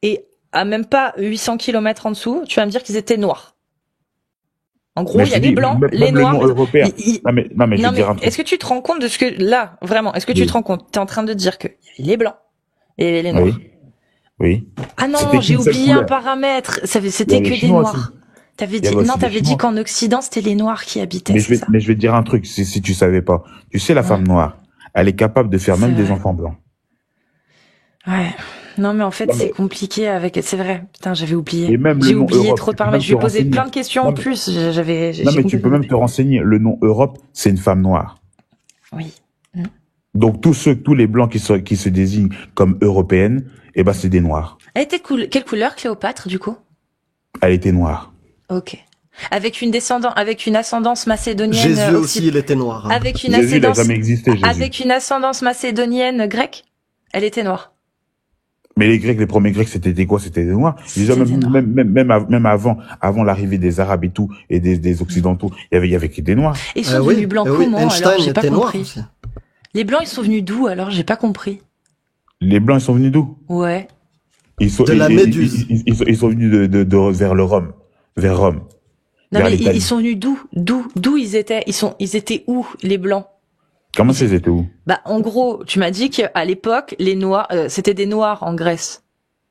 Et à même pas 800 km en dessous, tu vas me dire qu'ils étaient noirs. En gros, il y a les blancs, les noirs. Non, mais je vais dire un truc. Est-ce que tu te rends compte de ce que, là, vraiment, est-ce que tu te rends compte? T'es en train de dire que il y avait les blancs et les noirs. Oui. Ah non, j'ai oublié un paramètre. C'était que des noirs. T'avais dit qu'en Occident, c'était les noirs qui habitaient. Mais je vais te dire un truc, si tu savais pas. Tu sais, la femme noire, elle est capable de faire même des enfants blancs. Ouais. Non, mais en fait, c'est compliqué c'est vrai. Putain, j'avais oublié. Et même j'ai oublié trop de paramètres. Je lui ai posé plein de questions en plus. Mais tu peux même te renseigner. Le nom Europe, c'est une femme noire. Oui. Donc, tous les blancs qui se désignent comme européennes, c'est des noirs. Elle était quelle couleur, Cléopâtre, du coup? Elle était noire. Ok. Avec une ascendance macédonienne. Jésus aussi, il était noir. Hein. Jésus, il a jamais existé, Jésus. Avec une ascendance macédonienne grecque, elle était noire. Mais les premiers Grecs, c'était quoi? C'était des noirs. Déjà, même avant l'arrivée des Arabes et tout, et des Occidentaux, il y avait que des noirs. Ils sont devenus blancs comment? Einstein alors, j'ai pas compris. Aussi. Les blancs, ils sont venus d'où alors? J'ai pas compris. Les blancs, ils sont venus d'où? Ouais. De la Méduse. Ils sont venus vers le Rome. Vers Rome. Non, mais ils sont venus d'où ils étaient? Ils étaient où, les blancs? Comment ça, ils étaient où? En gros, tu m'as dit qu'à l'époque, les noirs, c'était des noirs en Grèce.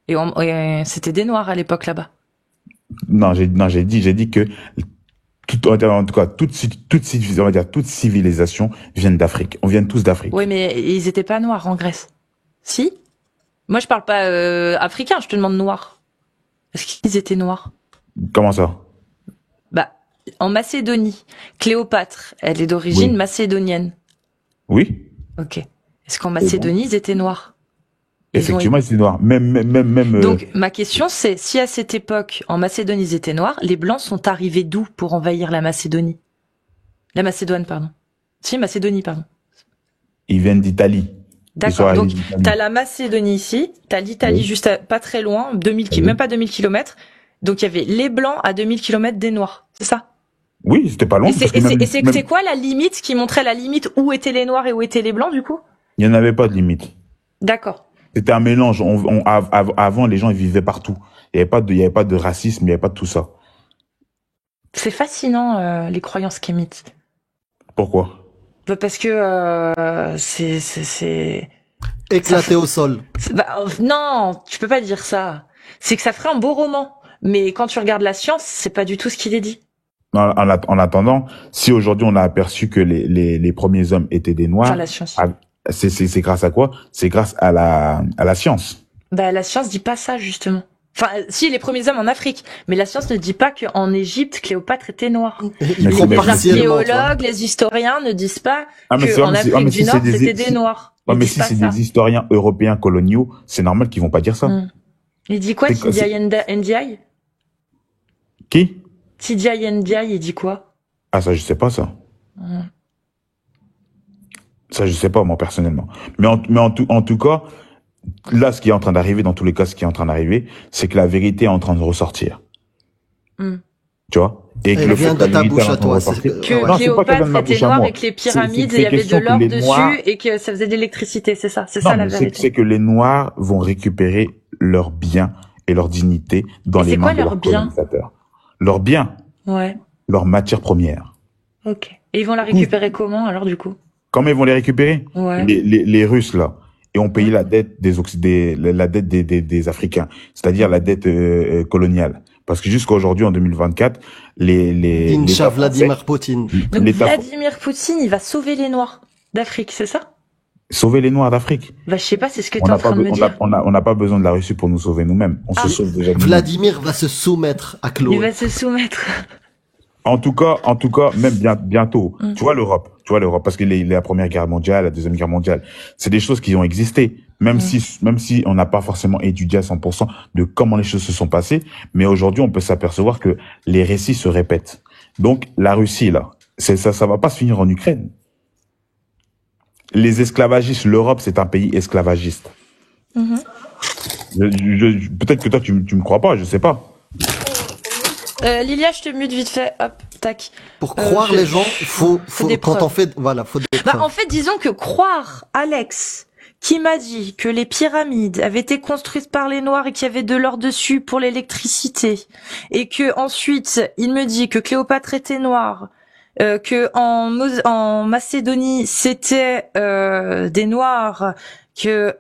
Et c'était des noirs à l'époque là-bas. Non, j'ai dit que en tout cas, toute civilisation vient d'Afrique. On vient tous d'Afrique. Oui, mais ils étaient pas noirs en Grèce. Si? Moi, je parle pas africain, je te demande noir. Est-ce qu'ils étaient noirs? Comment ça? En Macédonie, Cléopâtre, elle est d'origine macédonienne. Oui. Ok. Est-ce qu'en Macédonie, ils étaient noirs? Effectivement, ils étaient noirs. Même. Donc, ma question, c'est, si à cette époque, en Macédonie, ils étaient noirs, les Blancs sont arrivés d'où pour envahir la Macédonie? La Macédoine, pardon. Si, Macédonie, pardon. Ils viennent d'Italie. D'accord. Donc, t'as la Macédonie ici, t'as l'Italie juste pas très loin, même pas 2000 km. Donc, il y avait les Blancs à 2000 km des Noirs. C'est ça? Oui, c'était pas loin. Et c'est quoi la limite qui montrait la limite où étaient les Noirs et où étaient les Blancs, du coup? Il n'y en avait pas de limite. D'accord. C'était un mélange. Avant, les gens, ils vivaient partout. Il n'y avait pas de racisme, il n'y avait pas de tout ça. C'est fascinant, les croyances kémites. Pourquoi? Parce que c'est éclaté au sol. Non, tu peux pas dire ça. C'est que ça ferait un beau roman. Mais quand tu regardes la science, c'est pas du tout ce qu'il est dit. En attendant, si aujourd'hui on a aperçu que les premiers hommes étaient des Noirs, la science. C'est grâce à quoi? C'est grâce à la science. La science dit pas ça, justement. Enfin, si, les premiers hommes en Afrique. Mais la science ne dit pas qu'en Égypte, Cléopâtre était noire. Il Mais prend mais- Les partiellement, tu vois. archéologues, les historiens ne disent pas Ah, mais c'est qu'en vrai, mais Afrique du si Nord, c'est des- c'était des si- noirs. Ouais, Ils mais disent si pas c'est ça. des historiens européens coloniaux, c'est normal qu'ils vont pas dire ça. Il dit quoi, C'est quoi, Tidiane Ndiaye? Qui? Tidiane Ndiaye, il dit quoi? Ah, ça, je sais pas, ça. Mm. Ça, je sais pas, moi, personnellement. Mais en tout cas, là, ce qui est en train d'arriver, dans tous les cas, ce qui est en train d'arriver, c'est que la vérité est en train de ressortir. Mm. Tu vois? Et que Elle le vient fait de que la ta vérité bouche est en à train de toi. ressortir. Que Ouais. Non, c'est pas qu'elle vient Cléopâtre de ma était bouche à noire moi. et que les C'est pyramides, que il y avait de question que l'or les dessus Noirs- et que ça faisait de l'électricité, c'est ça, c'est Non, ça la mais vérité. c'est que les Noirs vont récupérer leurs biens et leur dignité dans Et les c'est mains quoi de leurs leurs biens? colonisateurs. Leurs biens, Ouais, leurs matières premières. ok. Et ils vont la récupérer comment, alors, du coup? Comment ils vont les récupérer? Ouais. Les Russes, là, et ont payé la dette la dette des Africains, c'est-à-dire la dette coloniale. Parce que jusqu'à aujourd'hui, en 2024, Incha l'État Vladimir Poutine. Donc l'État Vladimir Poutine, il va sauver les Noirs d'Afrique, c'est ça? sauver les Noirs d'Afrique. Bah, je sais pas, c'est ce que On t'es en n'a pas, train de me dire. on n'a pas besoin de la Russie pour nous sauver nous-mêmes. On Ah. se sauve déjà nous-mêmes. Vladimir va se soumettre à Il Chloé. va se soumettre. En tout cas, même bientôt. Mm. Tu vois l'Europe, parce que la Première Guerre mondiale, la Deuxième Guerre mondiale, c'est des choses qui ont existé. Même si on n'a pas forcément étudié à 100% de comment les choses se sont passées, mais aujourd'hui, on peut s'apercevoir que les récits se répètent. Donc, la Russie, là, ça va pas se finir en Ukraine. Les esclavagistes, l'Europe, c'est un pays esclavagiste. Mhm. Peut-être que toi, tu me crois pas, je sais pas. Lilia, je te mute vite fait. Hop, tac. Pour croire je- les gens, faut des quand preuves. on fait, voilà, faut des Bah, preuves. en fait, disons que croire Alex, qui m'a dit que les pyramides avaient été construites par les Noirs et qu'il y avait de l'or dessus pour l'électricité, et que ensuite il me dit que Cléopâtre était noire, que en Macédonie c'était des Noirs, que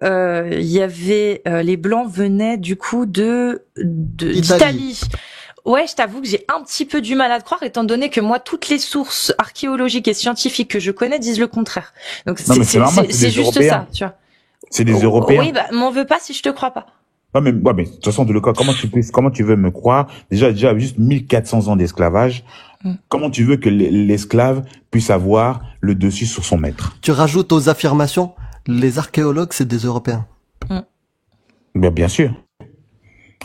il y avait les Blancs venaient du coup d'Italie. Ouais, je t'avoue que j'ai un petit peu du mal à te croire, étant donné que moi, toutes les sources archéologiques et scientifiques que je connais disent le contraire. Donc Non, mais c'est normal, c'est c'est des juste Européens. ça, tu vois. C'est des Européens. Oui, bah m'en veux pas si je te crois pas. Ouais, mais de toute façon, de le cas, comment tu veux me croire? Déjà, juste 1400 ans d'esclavage. Comment tu veux que l'esclave puisse avoir le dessus sur son maître? Tu rajoutes aux affirmations, les archéologues, c'est des Européens. Bien sûr.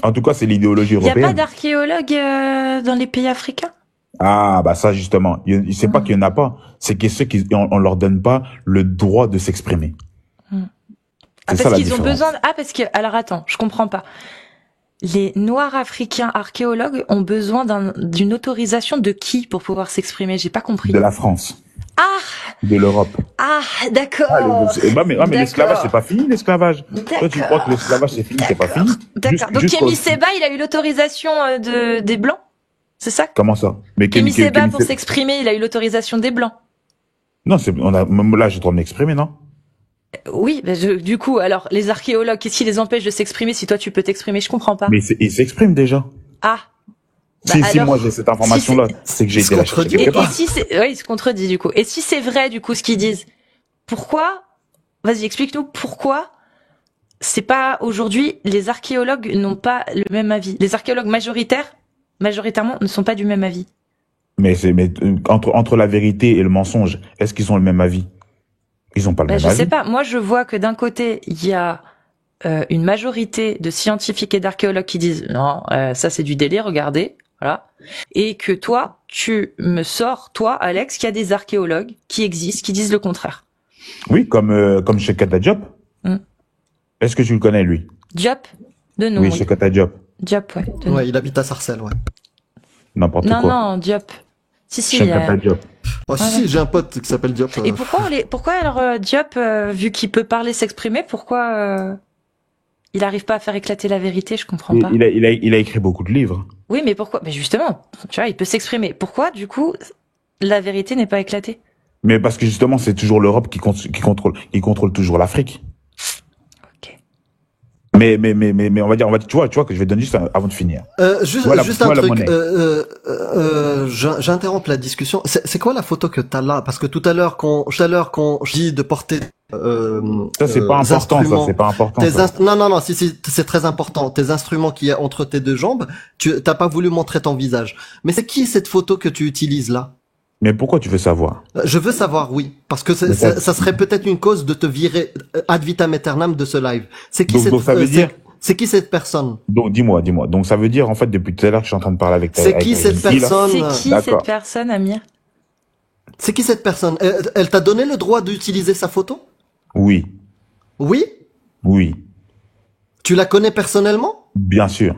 En tout cas, c'est l'idéologie Il y a européenne. pas d'archéologues dans les pays africains? Ah, bah ça, justement. Il sait pas qu'il y en a pas. C'est que ceux on leur donne pas le droit de s'exprimer. Ah, C'est ça, parce la qu'ils ont différence. besoin parce que alors attends, je comprends pas. Les Noirs africains archéologues ont besoin d'une autorisation de qui pour pouvoir s'exprimer? J'ai pas compris. De la France. Ah, De l'Europe. d'accord. Mais D'accord. l'esclavage, c'est pas fini, l'esclavage. Toi, tu crois que l'esclavage, c'est fini, c'est pas fini. D'accord. Donc Kémy Séba, il a eu l'autorisation des Blancs, c'est ça? Comment ça? Mais Kémy Séba, Kémy pour s'exprimer, il a eu l'autorisation des Blancs. Non, là, j'ai le droit de m'exprimer, non? Oui, bah du coup, alors, les archéologues, qu'est-ce qui les empêche de s'exprimer si toi tu peux t'exprimer? Je comprends pas. Mais ils s'expriment déjà. Ah. Si alors, moi j'ai cette information-là, c'est que j'ai été la chercher quelque Et part. si c'est, oui, il se contredit du coup. Et si c'est vrai du coup ce qu'ils disent, pourquoi? Vas-y, explique-nous pourquoi c'est pas aujourd'hui les archéologues n'ont pas le même avis. Les archéologues majoritairement ne sont pas du même avis. Mais entre la vérité et le mensonge, est-ce qu'ils ont le même avis? Ils ont pas le même Je avis. sais pas. Moi, je vois que d'un côté il y a une majorité de scientifiques et d'archéologues qui disent non, ça c'est du délire, regardez. Voilà. Et que toi, tu me sors, toi, Alex, qu'il y a des archéologues qui existent, qui disent le contraire. Oui, comme Cheikh Anta Diop. Est-ce que tu le connais, lui? Diop? De nom. Oui, Cheikh Anta Diop. Diop, ouais. De nom. Ouais, il habite à Sarcelles, ouais. N'importe Non, quoi. non, Diop. Si, Cheikh Anta Diop. Oh, si, j'ai un pote qui s'appelle Diop. Et pourquoi alors Diop, vu qu'il peut parler, s'exprimer, pourquoi il arrive pas à faire éclater la vérité? Je comprends pas. Il a écrit beaucoup de livres. Oui, mais pourquoi? Mais justement, tu vois, il peut s'exprimer. Pourquoi, du coup, la vérité n'est pas éclatée? Mais parce que justement, c'est toujours l'Europe qui contrôle toujours l'Afrique. Ok. Mais on va dire, tu vois que je vais donner juste avant de finir. Juste Voilà, un voilà la truc. monnaie. J'interromps la discussion. C'est quoi la photo que t'as là? Parce que tout à l'heure, quand je dis de porter Ça, c'est pas important, ça, c'est pas important. Ça. Non, non, non, si, c'est très important. Tes instruments qui est entre tes deux jambes, t'as pas voulu montrer ton visage. Mais c'est qui cette photo que tu utilises là? Mais pourquoi tu veux savoir? Je veux savoir, oui. Parce que ça serait peut-être une cause de te virer ad vitam aeternam de ce live. C'est qui donc ça veut dire... C'est qui cette personne? Donc, dis-moi. Donc, ça veut dire, en fait, depuis tout à l'heure que je suis en train de parler avec ta... C'est qui cette personne? C'est qui cette personne, Amir? C'est qui cette personne? Elle t'a donné le droit d'utiliser sa photo? Oui. Oui? Oui. Tu la connais personnellement? Bien sûr.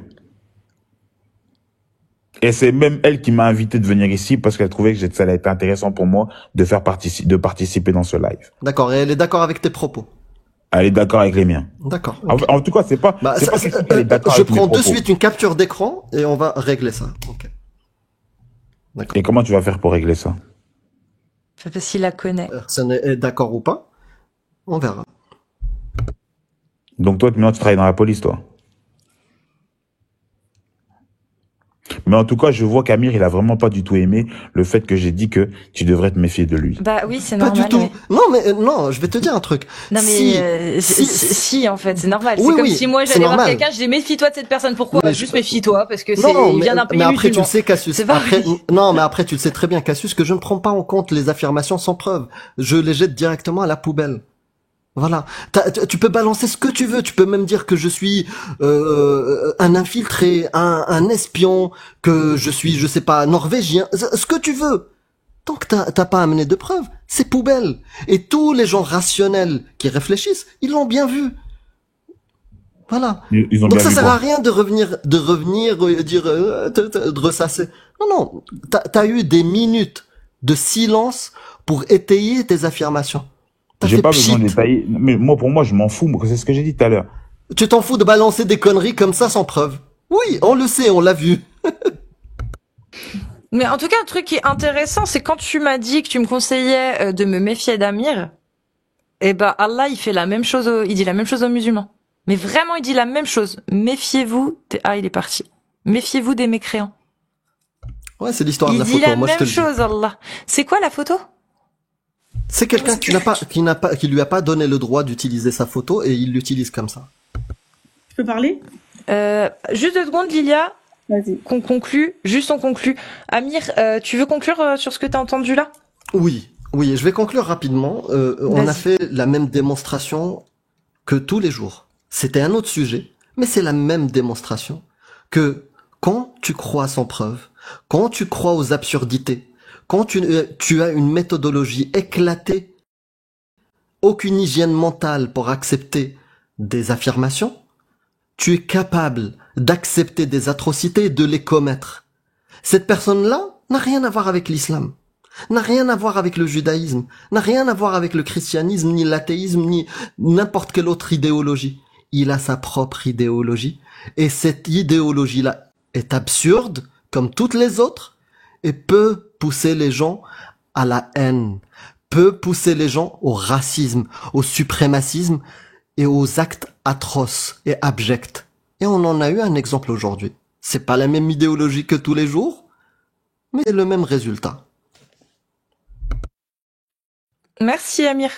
Et c'est même elle qui m'a invité de venir ici parce qu'elle trouvait que ça allait être intéressant pour moi de participer dans ce live. D'accord. Et elle est d'accord avec tes propos? Elle est d'accord avec les miens. D'accord. Okay. En tout cas, c'est pas question qu'elle est d'accord je avec mes prends de propos. suite une capture d'écran et on va régler ça. Ok. D'accord. Et comment tu vas faire pour régler ça? Parce qu'il la connaît. Personne est d'accord ou pas? On verra. Donc toi, maintenant, tu travailles dans la police, toi. Mais en tout cas, je vois qu'Amir, il a vraiment pas du tout aimé le fait que j'ai dit que tu devrais te méfier de lui. Bah oui, c'est Pas normal. du tout. Oui. Non, mais non, je vais te dire un truc. Non mais si en fait, c'est normal. Oui, c'est comme oui, si moi c'est j'allais voir normal. quelqu'un, je dis méfie-toi de cette personne. Pourquoi? Mais Juste méfie-toi parce que non, il vient d'un pays mais après tu musulman. le sais, Cassius. C'est pas Après, vrai. non, mais après tu le sais très bien, Cassius, que je ne prends pas en compte les affirmations sans preuve. Je les jette directement à la poubelle. Voilà. Tu peux balancer ce que tu veux. Tu peux même dire que je suis un infiltré, un espion, que je suis, je sais pas, norvégien, ce que tu veux. Tant que t'as pas amené de preuves, c'est poubelle. Et tous les gens rationnels qui réfléchissent, ils l'ont bien vu. Voilà. Ils ont Donc bien ça vu sert quoi. à rien de revenir, dire, de ressasser. Non, t'as eu des minutes de silence pour étayer tes affirmations. J'ai pas besoin de détailler. Mais pour moi, je m'en fous. C'est ce que j'ai dit tout à l'heure. Tu t'en fous de balancer des conneries comme ça sans preuve. Oui, on le sait, on l'a vu. Mais en tout cas, un truc qui est intéressant, c'est quand tu m'as dit que tu me conseillais de me méfier d'Amir. Eh ben Allah, il fait la même chose. Il dit la même chose aux musulmans. Mais vraiment, il dit la même chose. Méfiez-vous. Ah, il est parti. Méfiez-vous des mécréants. Ouais, c'est l'histoire de la Il photo. dit la Moi, je te même le dis. chose, Allah. C'est quoi la photo? C'est quelqu'un qui lui a pas donné le droit d'utiliser sa photo et il l'utilise comme ça. Je peux parler? Juste 2 secondes, Lilia. Vas-y. Qu'on conclue. Juste on conclut. Amir, tu veux conclure sur ce que t'as entendu là? Oui, je vais conclure rapidement. On a fait la même démonstration que tous les jours. C'était un autre sujet, mais c'est la même démonstration que quand tu crois sans preuve, quand tu crois aux absurdités, quand tu as une méthodologie éclatée, aucune hygiène mentale pour accepter des affirmations, tu es capable d'accepter des atrocités et de les commettre. Cette personne-là n'a rien à voir avec l'islam, n'a rien à voir avec le judaïsme, n'a rien à voir avec le christianisme, ni l'athéisme, ni n'importe quelle autre idéologie. Il a sa propre idéologie, et cette idéologie-là est absurde, comme toutes les autres, et peut pousser les gens à la haine, peut pousser les gens au racisme, au suprémacisme et aux actes atroces et abjects. Et on en a eu un exemple aujourd'hui. C'est pas la même idéologie que tous les jours, mais c'est le même résultat. Merci Amir.